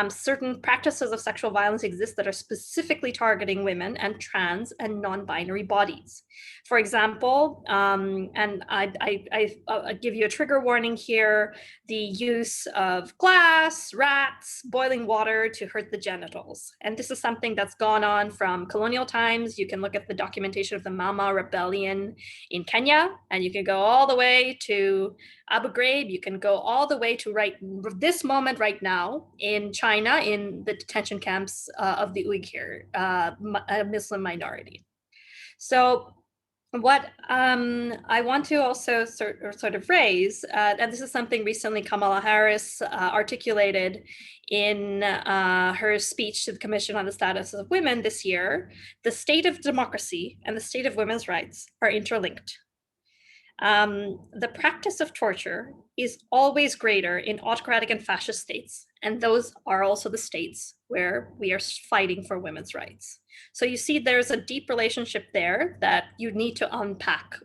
Certain practices of sexual violence exist that are specifically targeting women and trans and non-binary bodies. For example, and I'll give you a trigger warning here, the use of glass, rats, boiling water to hurt the genitals. And this is something that's gone on from colonial times. You can look at the documentation of the Mama Rebellion in Kenya, and you can go all the way to Abu Ghraib, you can go all the way to this moment right now in China, in the detention camps of the Uyghur Muslim minority. So what I want to also sort of raise, and this is something recently Kamala Harris articulated in her speech to the Commission on the Status of Women this year, the state of democracy and the state of women's rights are interlinked. The practice of torture is always greater in autocratic and fascist states, and those are also the states where we are fighting for women's rights. So you see there's a deep relationship there that you need to unpack,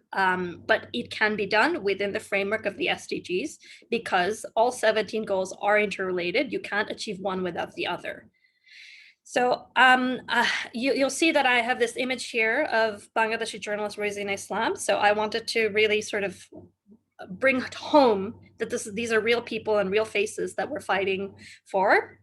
but it can be done within the framework of the SDGs because all 17 goals are interrelated. You can't achieve one without the other. So you'll see that I have this image here of Bangladeshi journalist Rosina Islam. So I wanted to really sort of bring home that these are real people and real faces that we're fighting for.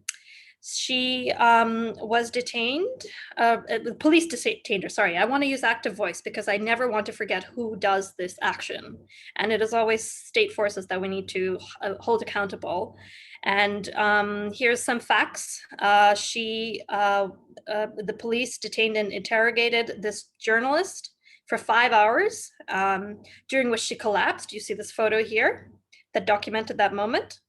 She was detained, the police detained her, sorry, I want to use active voice because I never want to forget who does this action. And it is always state forces that we need to hold accountable. And here's some facts. The police detained and interrogated this journalist for 5 hours, during which she collapsed. You see this photo here that documented that moment.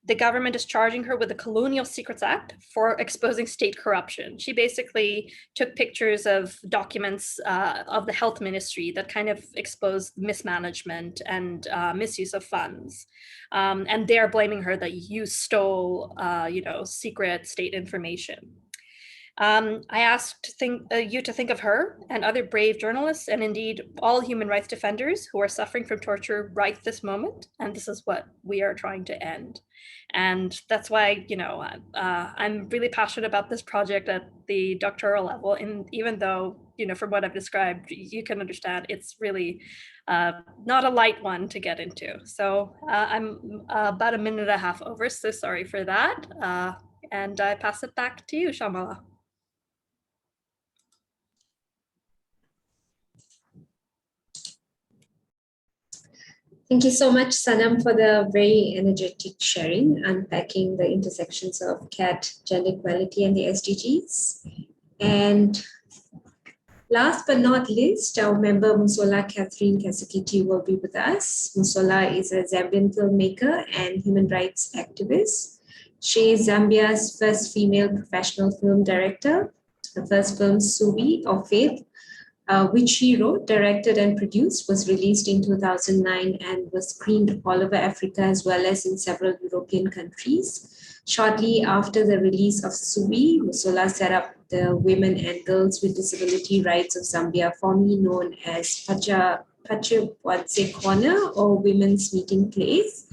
The government is charging her with the Colonial Secrets Act for exposing state corruption. She basically took pictures of documents of the health ministry that kind of exposed mismanagement and misuse of funds. And they're blaming her that you stole, secret state information. I asked you to think of her and other brave journalists and indeed all human rights defenders who are suffering from torture right this moment. And this is what we are trying to end. And that's why, I'm really passionate about this project at the doctoral level. And even though, from what I've described, you can understand it's really not a light one to get into. So I'm about a minute and a half over, so sorry for that. And I pass it back to you, Shamala. Thank you so much, Sanam, for the very energetic sharing, unpacking the intersections of CAT, gender equality, and the SDGs. And last but not least, our member Musola Cathrine Kaseketi will be with us. Musola is a Zambian filmmaker and human rights activist. She is Zambia's first female professional film director. Her first film, Subi, or Faith, which she wrote, directed, and produced, was released in 2009 and was screened all over Africa as well as in several European countries. Shortly after the release of Subi, Musola set up the Women and Girls with Disability Rights of Zambia, formerly known as Pache Corner, or Women's Meeting Place,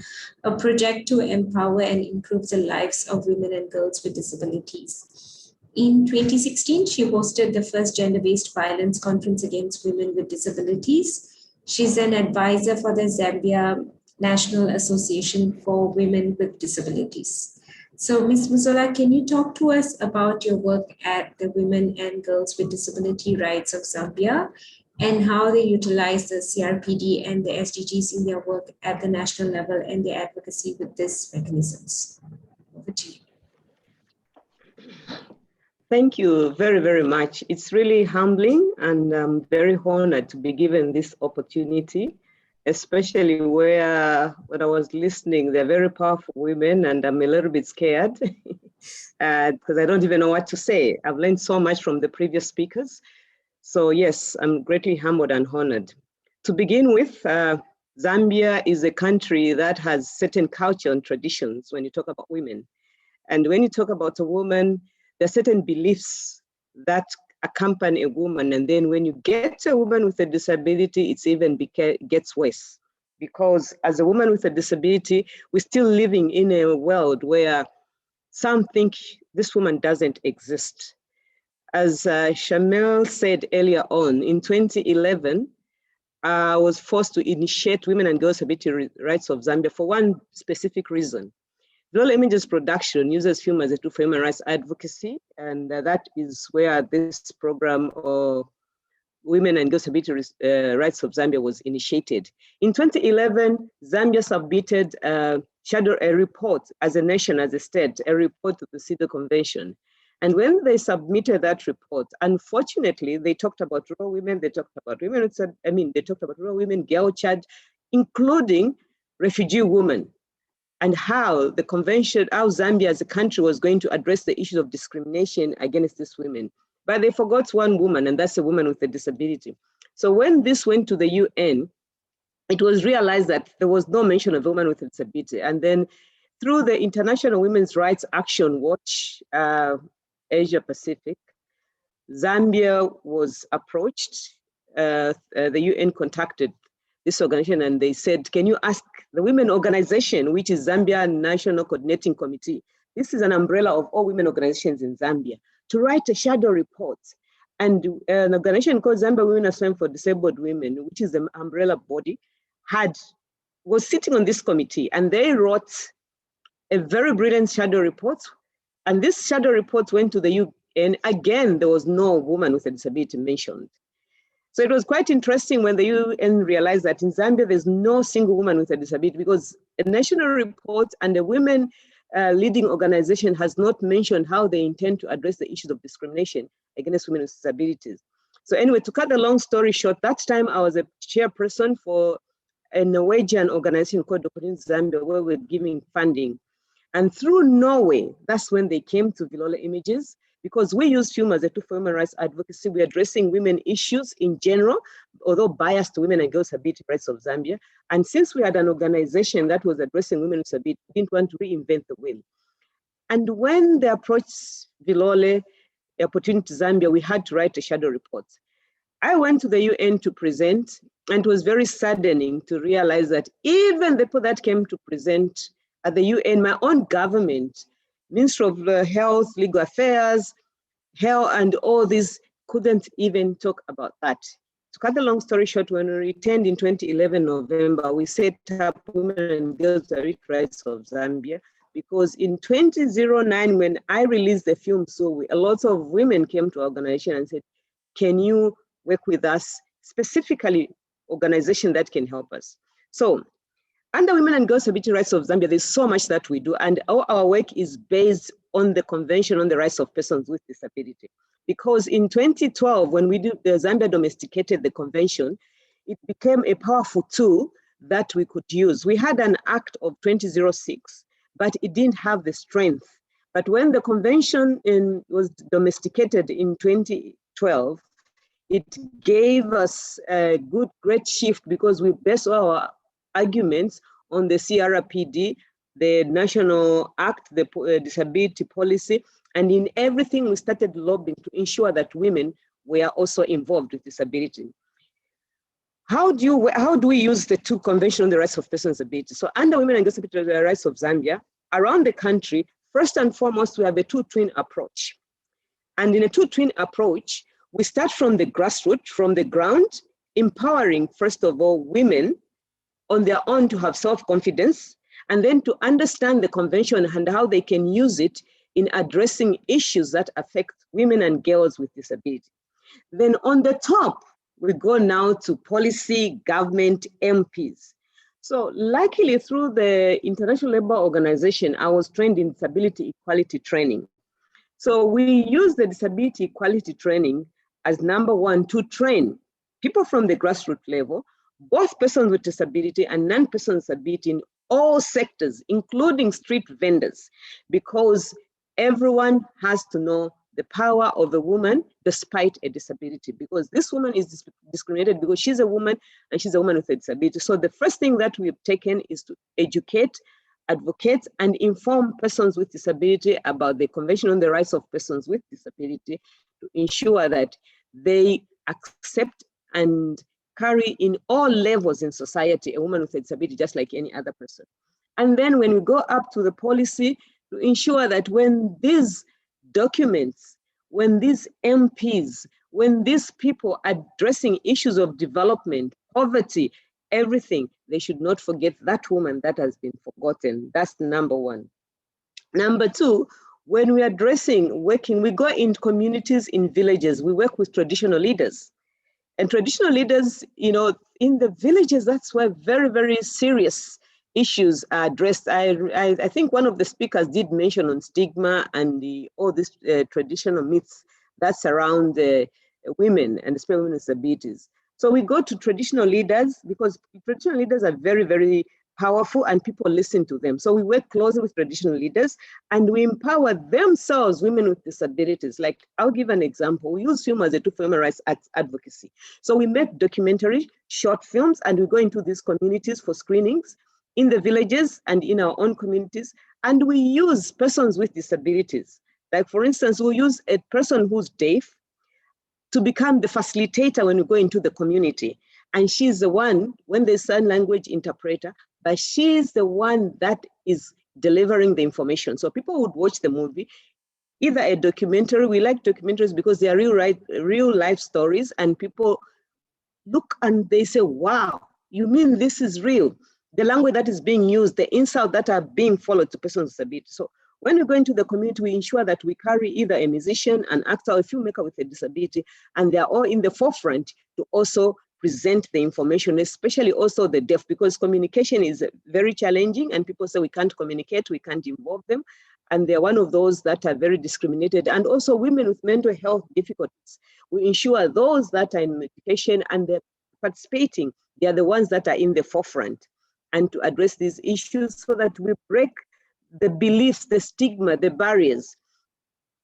a project to empower and improve the lives of women and girls with disabilities. In 2016, she hosted the first gender-based violence conference against women with disabilities. She's an advisor for the Zambia National Association for Women with Disabilities. So Ms. Musola, can you talk to us about your work at the Women and Girls with Disability Rights of Zambia and how they utilize the CRPD and the SDGs in their work at the national level and their advocacy with these mechanisms? Over to you. Thank you very, very much. It's really humbling, and I'm very honored to be given this opportunity, especially where when I was listening, they're very powerful women, and I'm a little bit scared because I don't even know what to say. I've learned so much from the previous speakers. So yes, I'm greatly humbled and honored. To begin with, Zambia is a country that has certain culture and traditions when you talk about women. And when you talk about a woman, there are certain beliefs that accompany a woman. And then when you get a woman with a disability, it's even gets worse. Because as a woman with a disability, we're still living in a world where some think this woman doesn't exist. As Shamel said earlier on, in 2011, I was forced to initiate Women and Girls Disability Rights of Zambia for one specific reason. Global Images Production uses film as a tool for human rights advocacy, and that is where this program of Women and Girls Disability Rights of Zambia was initiated. In 2011, Zambia submitted a report as a nation, as a state, a report to the CEDAW Convention. And when they submitted that report, unfortunately, they talked about rural women, they talked about women, they talked about rural women, girl child, including refugee women, and how the convention, how Zambia as a country was going to address the issues of discrimination against these women. But they forgot one woman, and that's a woman with a disability. So when this went to the UN, it was realized that there was no mention of a woman with a disability. And then through the International Women's Rights Action Watch, Asia Pacific, Zambia was approached, the UN contacted this organization and they said, can you ask the women organization, which is Zambia National Coordinating Committee, this is an umbrella of all women organizations in Zambia, to write a shadow report. And an organization called Zambia Women Association for Disabled Women, which is the umbrella body, was sitting on this committee, and they wrote a very brilliant shadow report. And this shadow report went to the UN. Again, there was no woman with a disability mentioned. So it was quite interesting when the UN realized that in Zambia, there's no single woman with a disability, because a national report and a women leading organization has not mentioned how they intend to address the issues of discrimination against women with disabilities. So anyway, to cut the long story short, that time I was a chairperson for a Norwegian organization called Opportunity Zambia, where we're giving funding. And through Norway, that's when they came to Global Images, because we use film as a tool for human rights advocacy. We're addressing women issues in general, although biased to Women and Girls Disability Rights of Zambia. And since we had an organization that was addressing women with disability, we didn't want to reinvent the wheel. And when they approached Vilole, Opportunity Zambia, we had to write a shadow report. I went to the UN to present, and it was very saddening to realize that even the people that came to present at the UN, my own government, Ministry of Health, Legal Affairs, Health, and all these couldn't even talk about that. To cut the long story short, when we returned in 2011 November, we set up Women and Girls Disability Rights of Zambia, because in 2009, when I released the film, so a lot of women came to our organization and said, can you work with us, specifically organization that can help us? So under Women and Girls Disability Rights of Zambia, there's so much that we do, and all our work is based on the Convention on the Rights of Persons with Disability. Because in 2012, when Zambia domesticated the convention, it became a powerful tool that we could use. We had an act of 2006, but it didn't have the strength. But when the convention was domesticated in 2012, it gave us a great shift, because we based our arguments on the CRPD, the National Act, the Disability Policy, and in everything we started lobbying to ensure that women were also involved with disability. How do we use the two Convention on the Rights of Persons with Disability? So under Women and Girls Disability Rights of Zambia, around the country, first and foremost, we have a two-twin approach. And in a two-twin approach, we start from the grassroots, from the ground, empowering, first of all, women on their own to have self-confidence, and then to understand the convention and how they can use it in addressing issues that affect women and girls with disability. Then on the top, we go now to policy, government, MPs. So luckily through the International Labour Organization, I was trained in disability equality training. So we use the disability equality training as number one to train people from the grassroots level, both persons with disability and non-persons with disability in all sectors, including street vendors, because everyone has to know the power of a woman despite a disability, because this woman is discriminated because she's a woman and she's a woman with a disability. So the first thing that we've taken is to educate, advocate, and inform persons with disability about the Convention on the Rights of Persons with Disability to ensure that they accept and carry in all levels in society a woman with a disability just like any other person. And then when we go up to the policy, to ensure that when these documents, when these MPs, when these people are addressing issues of development, poverty, everything, they should not forget that woman that has been forgotten. That's number one. Number two, when we are working, we go in communities, in villages, we work with traditional leaders. And traditional leaders, you know, in the villages, that's where very, very serious issues are addressed. I think one of the speakers did mention on stigma and all these traditional myths that surround women and especially women with disabilities. So we go to traditional leaders because traditional leaders are very, very powerful and people listen to them. So we work closely with traditional leaders and we empower themselves, women with disabilities. Like, I'll give an example. We use film as a tool for human rights advocacy. So we make documentary short films and we go into these communities for screenings in the villages and in our own communities. And we use persons with disabilities. Like, for instance, we'll use a person who's deaf to become the facilitator when we go into the community. And she's the one, when there's sign language interpreter, but she's the one that is delivering the information. So people would watch the movie, either a documentary. We like documentaries because they are real life stories, and people look and they say, wow, you mean this is real? The language that is being used, the insults that are being followed to persons with disability. So when we go into the community, we ensure that we carry either a musician, an actor, or a filmmaker with a disability, and they are all in the forefront to also present the information, especially also the deaf, because communication is very challenging and people say we can't communicate, we can't involve them. And they're one of those that are very discriminated. And also women with mental health difficulties. We ensure those that are in medication and they're participating, they are the ones that are in the forefront, and to address these issues so that we break the beliefs, the stigma, the barriers.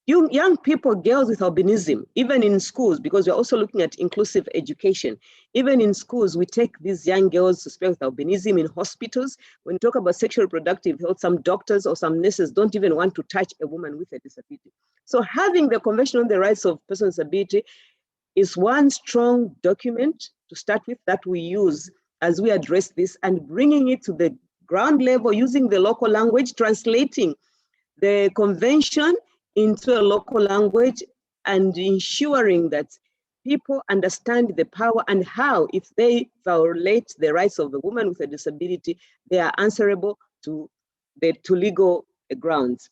Young people, girls with albinism, even in schools, because we're also looking at inclusive education. Even in schools, we take these young girls suspected with albinism in hospitals. When we talk about sexual reproductive health, some doctors or some nurses don't even want to touch a woman with a disability. So having the Convention on the Rights of Persons with Disability is one strong document to start with that we use as we address this, and bringing it to the ground level using the local language, translating the convention into a local language and ensuring that people understand the power and how, if they violate the rights of the woman with a disability, they are answerable to legal grounds.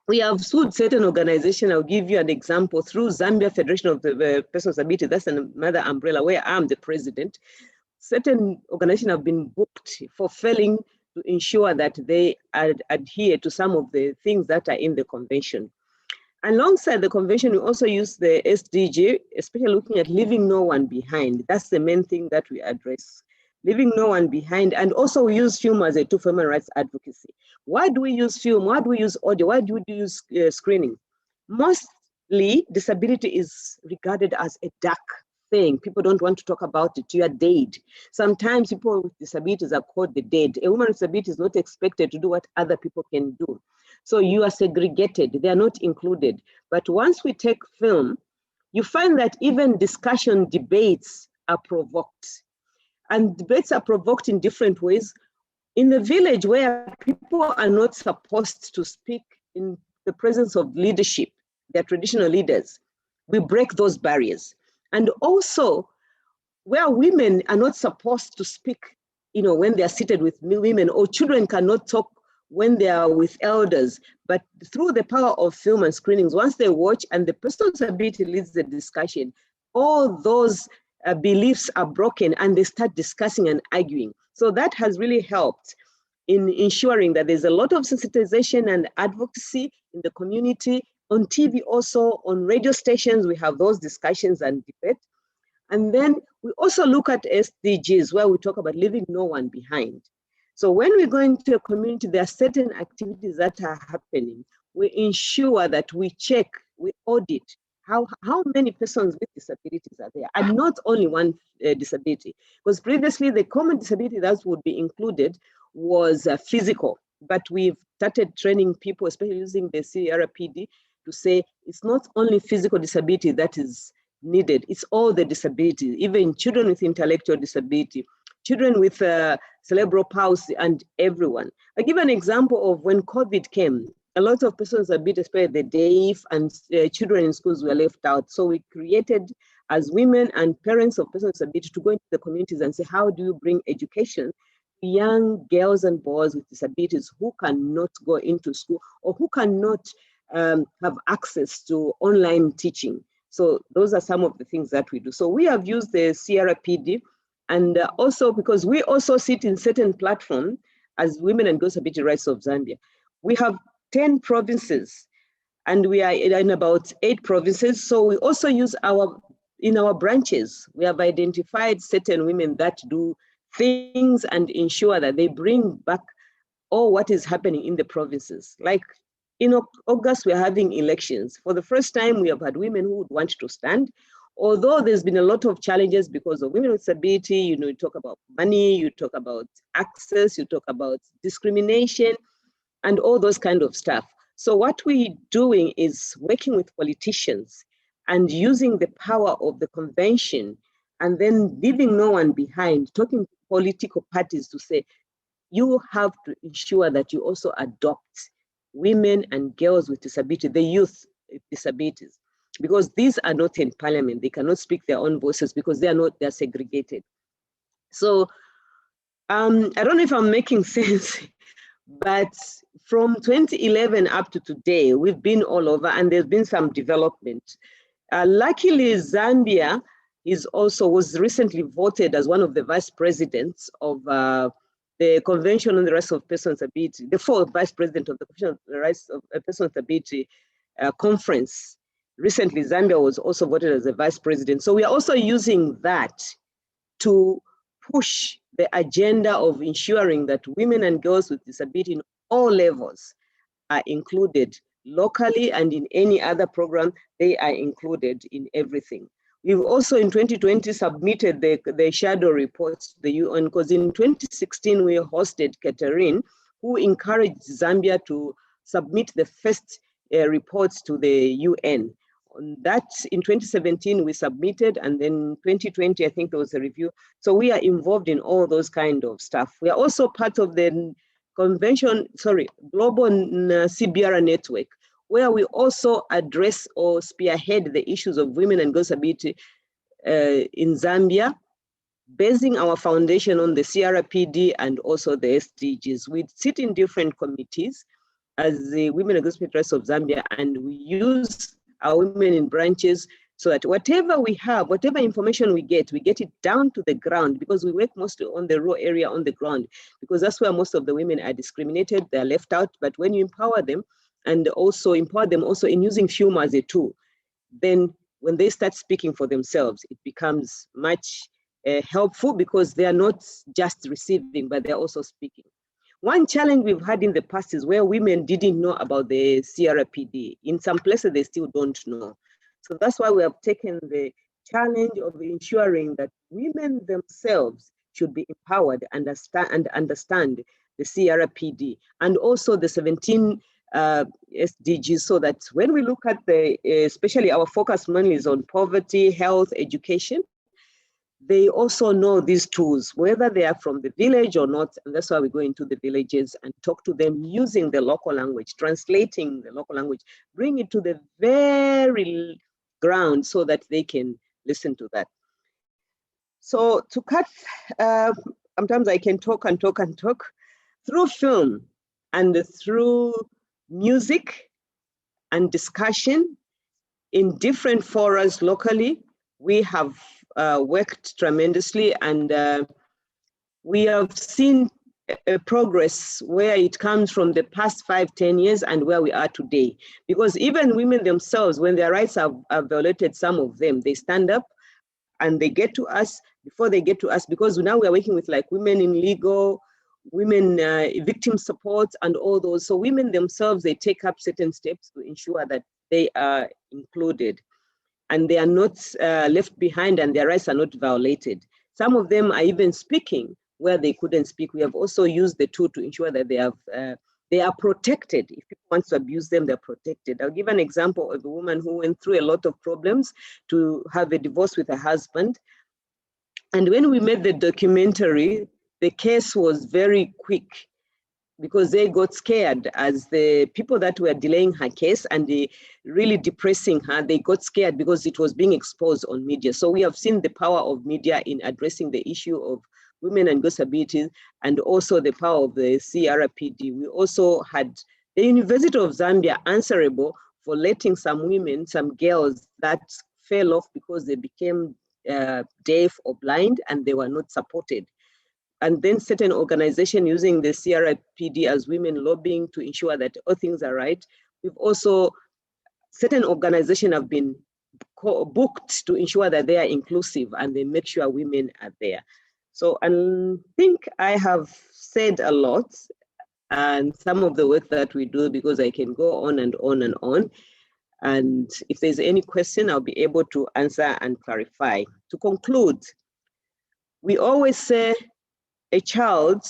We have sued certain organizations. I'll give you an example. Through Zambia Federation of the Persons with Disability, that's another umbrella where I'm the president. Certain organizations have been booked for failing to ensure that they adhere to some of the things that are in the convention. Alongside the convention, we also use the SDG, especially looking at leaving no one behind. That's the main thing that we address, leaving no one behind. And also we use film as a tool for human rights advocacy. Why do we use film? Why do we use audio? Why do we use screening? Mostly, disability is regarded as a dark thing. People don't want to talk about it. You are dead. Sometimes people with disabilities are called the dead. A woman with disability is not expected to do what other people can do. So you are segregated. They are not included. But once we take film, you find that even discussion, debates are provoked. And debates are provoked in different ways. In the village where people are not supposed to speak in the presence of leadership, their traditional leaders. We break those barriers. And also, where women are not supposed to speak, when they are seated with women, or children cannot talk when they are with elders, but through the power of film and screenings, once they watch and the person with disability leads the discussion, all those beliefs are broken and they start discussing and arguing. So that has really helped in ensuring that there's a lot of sensitization and advocacy in the community. On TV also, on radio stations, we have those discussions and debate. And then we also look at SDGs, where we talk about leaving no one behind. So when we go into a community, there are certain activities that are happening. We ensure that we check, we audit how many persons with disabilities are there, and not only one disability. Because previously the common disability that would be included was physical, but we've started training people, especially using the CRPD, to say it's not only physical disability that is needed, it's all the disabilities, even children with intellectual disability, children with cerebral palsy, and everyone. I give an example of when COVID came. A lot of persons with disabilities, especially the deaf and children in schools, were left out. So we created, as women and parents of persons with disabilities, to go into the communities and say, how do you bring education to young girls and boys with disabilities who cannot go into school or who cannot have access to online teaching? So those are some of the things that we do. So we have used the CRPD, and also because we also sit in certain platforms as Women and Girls Disability Rights of Zambia. We have 10 provinces, and we are in about 8 provinces. So we also use in our branches, we have identified certain women that do things and ensure that they bring back all what is happening in the provinces. Like in August, we're having elections. For the first time, we have had women who would want to stand. Although there's been a lot of challenges because of women with disability, you talk about money, you talk about access, you talk about discrimination, and all those kind of stuff. So what we're doing is working with politicians and using the power of the convention, and then leaving no one behind, talking to political parties to say, you have to ensure that you also adopt women and girls with disability, the youth with disabilities, because these are not in parliament. They cannot speak their own voices because they're segregated. So I don't know if I'm making sense, but from 2011 up to today, we've been all over and there's been some development. Luckily, Zambia was recently voted as one of the vice presidents of the Convention on the Rights of Persons with Disability, the 4th vice president of the Convention on the Rights of Persons with Disability conference. Recently, Zambia was also voted as the vice president. So we are also using that to push the agenda of ensuring that women and girls with disability in all levels are included locally, and in any other program, they are included in everything. We've also in 2020 submitted the shadow reports to the UN, because in 2016 we hosted Cathrine, who encouraged Zambia to submit the first reports to the UN. On that, in 2017 we submitted, and then 2020 I think there was a review. So we are involved in all those kind of stuff. We are also part of the global CBR network, where we also address or spearhead the issues of women and girls with disability in Zambia, basing our foundation on the CRPD and also the SDGs. We sit in different committees as the Women and Girls with Rights of Zambia, and we use our women in branches so that whatever we have, whatever information we get it down to the ground, because we work mostly on the raw area on the ground, because that's where most of the women are discriminated, they're left out. But when you empower them, and also empower them also in using film as a tool, then when they start speaking for themselves, it becomes much helpful, because they are not just receiving, but they're also speaking. One challenge we've had in the past is where women didn't know about the CRPD. In some places, they still don't know. So that's why we have taken the challenge of ensuring that women themselves should be empowered and understand the CRPD, and also the 17 SDGs, so that when we look at especially our focus mainly is on poverty, health, education, they also know these tools, whether they are from the village or not. And that's why we go into the villages and talk to them using the local language, translating the local language, bring it to the very ground so that they can listen to that. So to cut, sometimes I can talk and talk and talk. Through film and through music and discussion in different forums locally, we have worked tremendously, and we have seen a progress where it comes from the past 5-10 years and where we are today. Because even women themselves, when their rights are violated, some of them, they stand up and they get to us before they get to us, because now we are working with like women in legal, women victim support and all those. So women themselves, they take up certain steps to ensure that they are included and they are not left behind and their rights are not violated. Some of them are even speaking where they couldn't speak. We have also used the tool to ensure that they are protected. If people want to abuse them, they're protected. I'll give an example of a woman who went through a lot of problems to have a divorce with her husband. And when we made the documentary, the case was very quick because they got scared as the people that were delaying her case and they really depressing her, they got scared because it was being exposed on media. So we have seen the power of media in addressing the issue of women and disabilities, and also the power of the CRPD. We also had the University of Zambia answerable for letting some women, some girls that fell off because they became deaf or blind and they were not supported. And then certain organization using the CRPD as women lobbying to ensure that all things are right. We've also, certain organizations have been booked to ensure that they are inclusive and they make sure women are there. So I think I have said a lot and some of the work that we do, because I can go on and on and on. And if there's any question, I'll be able to answer and clarify. To conclude, we always say a child,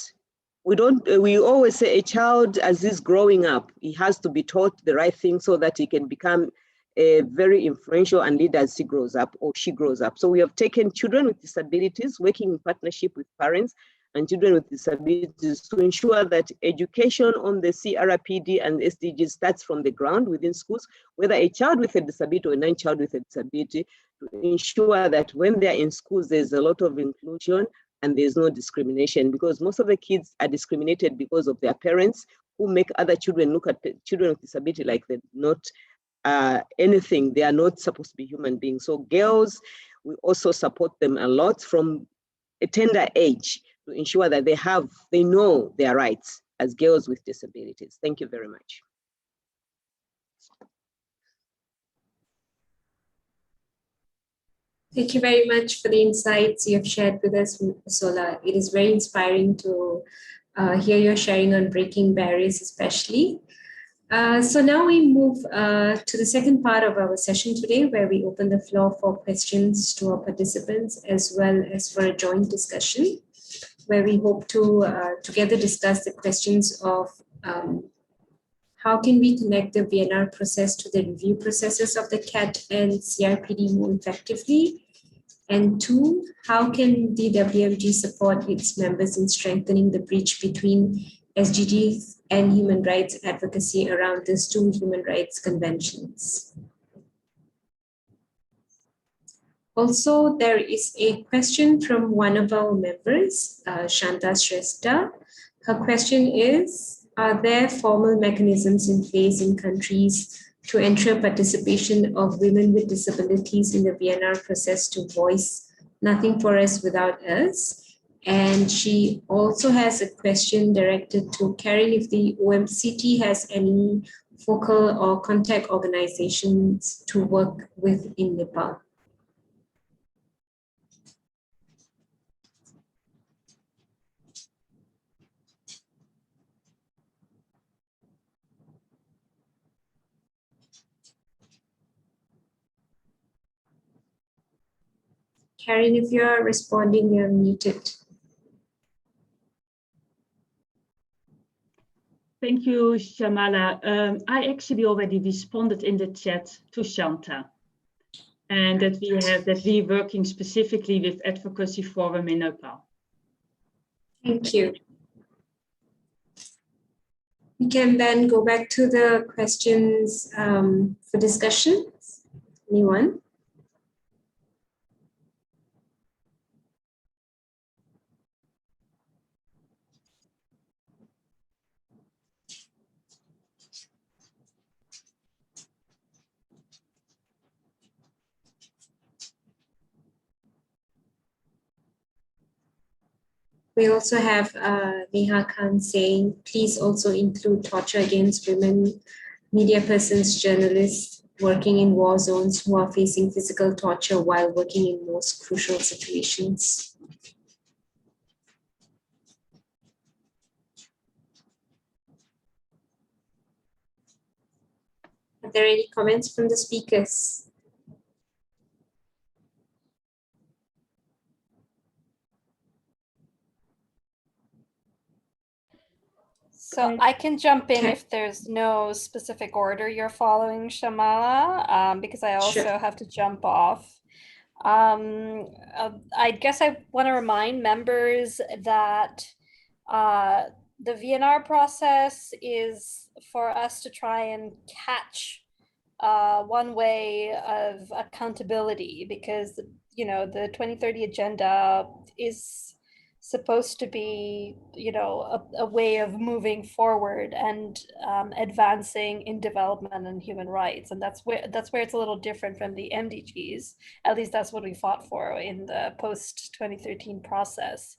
we always say a child as he's growing up, he has to be taught the right thing so that he can become a very influential and leader as he grows up or she grows up. So we have taken children with disabilities, working in partnership with parents and children with disabilities to ensure that education on the CRPD and SDGs starts from the ground within schools, whether a child with a disability or a non-child with a disability, to ensure that when they're in schools, there's a lot of inclusion and there's no discrimination, because most of the kids are discriminated because of their parents who make other children look at children with disability like they're not anything. They are not supposed to be human beings. So girls, we also support them a lot from a tender age to ensure that they know their rights as girls with disabilities. Thank you very much. Thank you very much for the insights you have shared with us, Musola. It is very inspiring to hear your sharing on breaking barriers, especially. So now we move to the second part of our session today, where we open the floor for questions to our participants, as well as for a joint discussion, where we hope to together discuss the questions of how can we connect the VNR process to the review processes of the CAT and CRPD more effectively? And 2, how can the WMG support its members in strengthening the bridge between SDGs and human rights advocacy around these 2 human rights conventions? Also, there is a question from one of our members, Shanta Shrestha. Her question is, are there formal mechanisms in place in countries to ensure participation of women with disabilities in the VNR process to voice nothing for us without us? And she also has a question directed to Carin, if the OMCT has any focal or contact organizations to work with in Nepal. Carin, if you are responding, you're muted. Thank you, Shamala. I actually already responded in the chat to Shanta. and that we working specifically with Advocacy Forum in Nepal. Thank you. We can then go back to the questions for discussion. Anyone? We also have Neha Khan saying, please also include torture against women, media persons, journalists working in war zones who are facing physical torture while working in most crucial situations. Are there any comments from the speakers? So I can jump in if there's no specific order you're following, Shamala, because I also have to jump off. I guess I want to remind members that the VNR process is for us to try and catch one way of accountability, because, you know, the 2030 agenda is supposed to be, you know, a way of moving forward and advancing in development and human rights. And that's where it's a little different from the MDGs. At least that's what we fought for in the post-2013 process.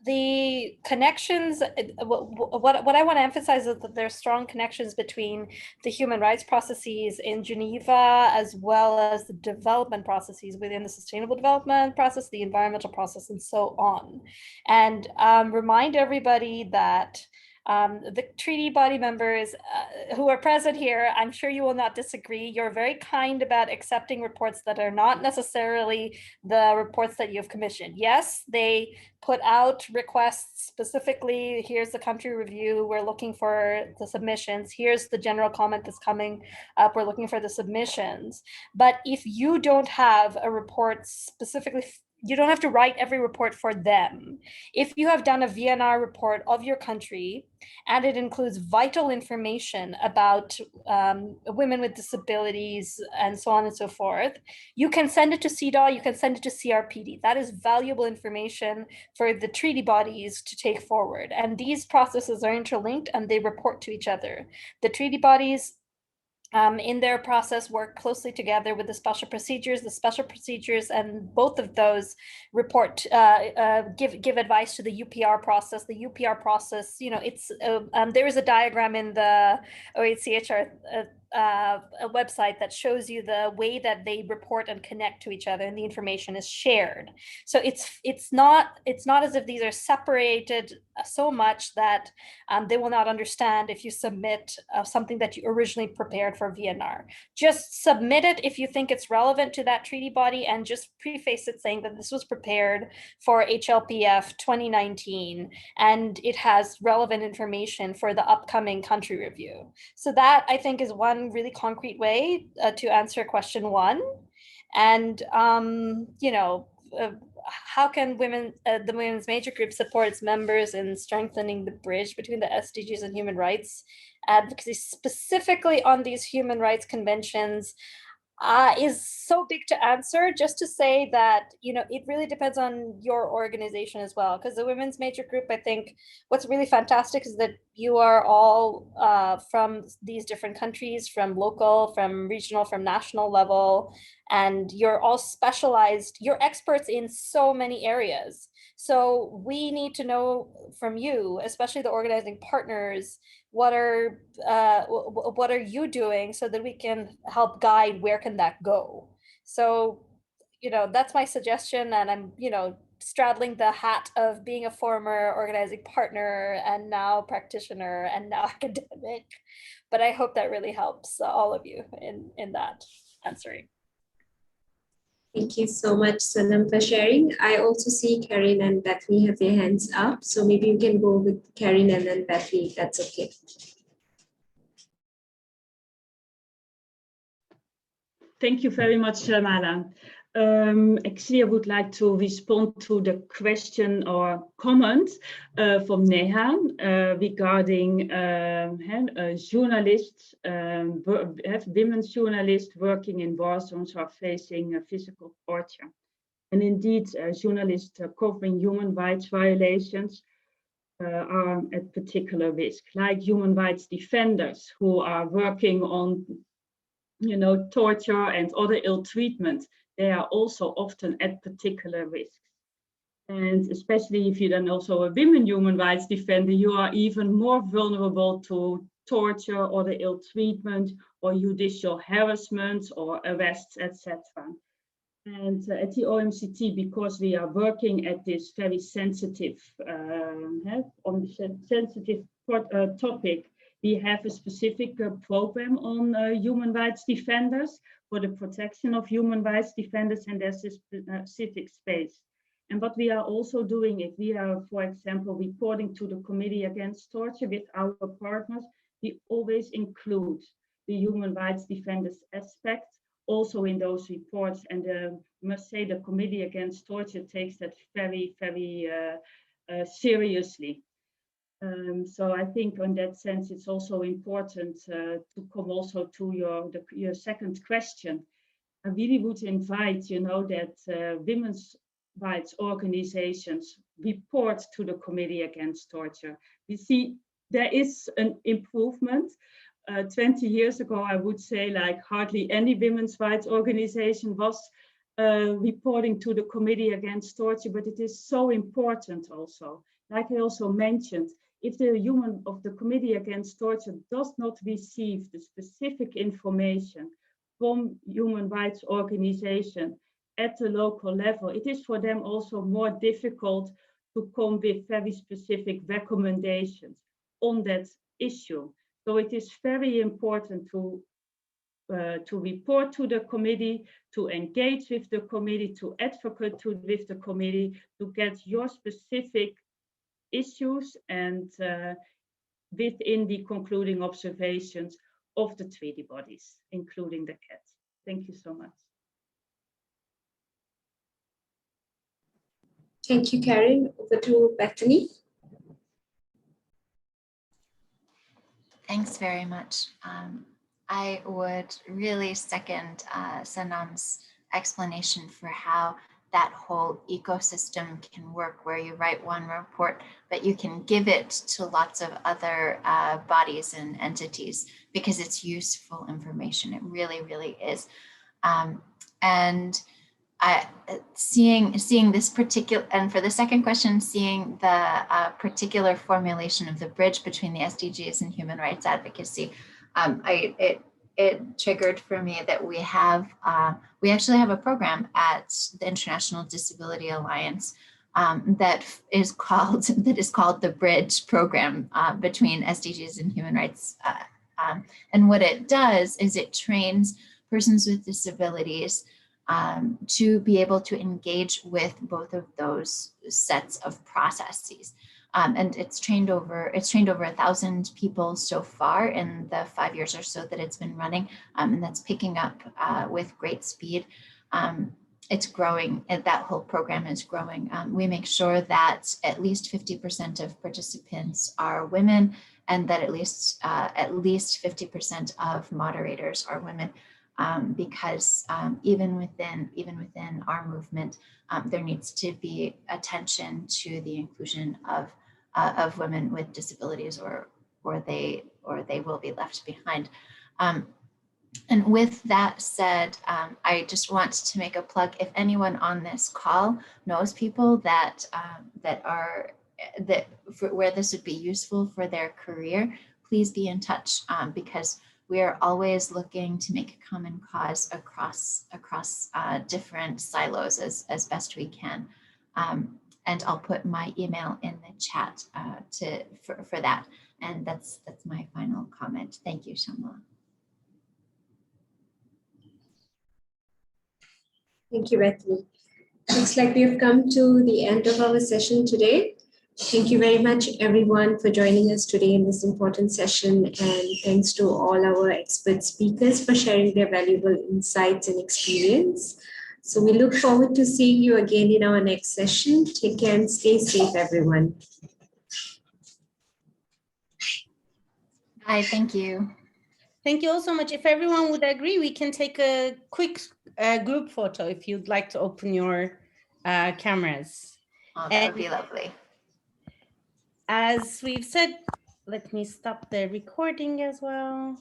The connections, what I want to emphasize is that there's strong connections between the human rights processes in Geneva, as well as the development processes within the sustainable development process, the environmental process, and so on. And remind everybody that the treaty body members who are present here, I'm sure you will not disagree. You're very kind about accepting reports that are not necessarily the reports that you've commissioned. Yes, they put out requests specifically. Here's the country review. We're looking for the submissions. Here's the general comment that's coming up. We're looking for the submissions. But if you don't have a report specifically, you don't have to write every report for them. If you have done a VNR report of your country and it includes vital information about women with disabilities and so on and so forth, you can send it to CEDAW, you can send it to CRPD. That is valuable information for the treaty bodies to take forward. And these processes are interlinked and they report to each other. The treaty bodies in their process work closely together with the special procedures, and both of those report, give advice to the UPR process. The UPR process, you know, it's there is a diagram in the OHCHR a website that shows you the way that they report and connect to each other, and the information is shared. So it's not as if these are separated so much that they will not understand if you submit something that you originally prepared for VNR. Just submit it if you think it's relevant to that treaty body, and just preface it saying that this was prepared for HLPF 2019 and it has relevant information for the upcoming country review. So that, I think, is one really concrete way to answer question one. And you know, how can the women's major group support its members in strengthening the bridge between the SDGs and human rights advocacy, specifically on these human rights conventions? Is so big to answer. Just to say that, you know, it really depends on your organization as well, because the women's major group, I think what's really fantastic is that you are all from these different countries, from local, from regional, from national level, and you're all specialized, you're experts in so many areas. So we need to know from you, especially the organizing partners, what are you doing so that we can help guide where can that go. So, you know, that's my suggestion, and I'm, you know, straddling the hat of being a former organizing partner and now practitioner and now academic, but I hope that really helps all of you in that answering. Thank you so much, Sanam, for sharing. I also see Carin and Bethany have their hands up, so maybe you can go with Carin and then Bethany, if that's okay. Thank you very much, Shamala. Actually, I would like to respond to the question or comment from Neha regarding journalists, women's journalists working in war zones are facing physical torture. And indeed, journalists covering human rights violations are at particular risk, like human rights defenders who are working on, torture and other ill treatment. They are also often at particular risk. And especially if you're then also a women human rights defender, you are even more vulnerable to torture or the ill treatment or judicial harassment or arrests, etc. And at the OMCT, because we are working at this very sensitive, topic, we have a specific program on human rights defenders for the protection of human rights defenders and their specific space. And what we are also doing is we are, for example, reporting to the Committee Against Torture with our partners. We always include the human rights defenders aspect also in those reports, and I must say the Committee Against Torture takes that very, very seriously. So I think in that sense, it's also important to come also to your second question. I really would invite, that women's rights organizations report to the Committee Against Torture. We see there is an improvement. 20 years ago, I would say like hardly any women's rights organization was reporting to the Committee Against Torture, but it is so important also. Like I also mentioned, if the Committee Against Torture does not receive the specific information from human rights organization at the local level, it is for them also more difficult to come with very specific recommendations on that issue. So it is very important to report to the committee, to engage with the committee, to advocate with the committee, to get your specific issues and within the concluding observations of the treaty bodies, including the CAT. Thank you so much. Thank you, Carin. Over to Bethany. Thanks very much. I would really second Sanam's explanation for how that whole ecosystem can work, where you write one report, but you can give it to lots of other bodies and entities because it's useful information. It really, really is. And seeing this particular, and for the second question, seeing the particular formulation of the bridge between the SDGs and human rights advocacy, it triggered for me that we actually have a program at the International Disability Alliance that is called the Bridge Program between SDGs and human rights. And what it does is it trains persons with disabilities to be able to engage with both of those sets of processes. And it's trained over 1,000 people so far in the 5 years or so that it's been running, and that's picking up with great speed. It's growing, and that whole program is growing. We make sure that at least 50% of participants are women, and that at least 50% of moderators are women. Because even within our movement, there needs to be attention to the inclusion of women with disabilities, or they will be left behind. And with that said, I just want to make a plug. If anyone on this call knows people that where this would be useful for their career, please be in touch, because we are always looking to make a common cause across different silos as best we can. And I'll put my email in the chat for that. And that's my final comment. Thank you, Shamala. Thank you, Bethany. Looks like we've come to the end of our session today. Thank you very much, everyone, for joining us today in this important session. And thanks to all our expert speakers for sharing their valuable insights and experience. So we look forward to seeing you again in our next session. Take care and stay safe, everyone. Bye, thank you. Thank you all so much. If everyone would agree, we can take a quick group photo if you'd like to open your cameras. Oh, that would be lovely. As we've said, let me stop the recording as well.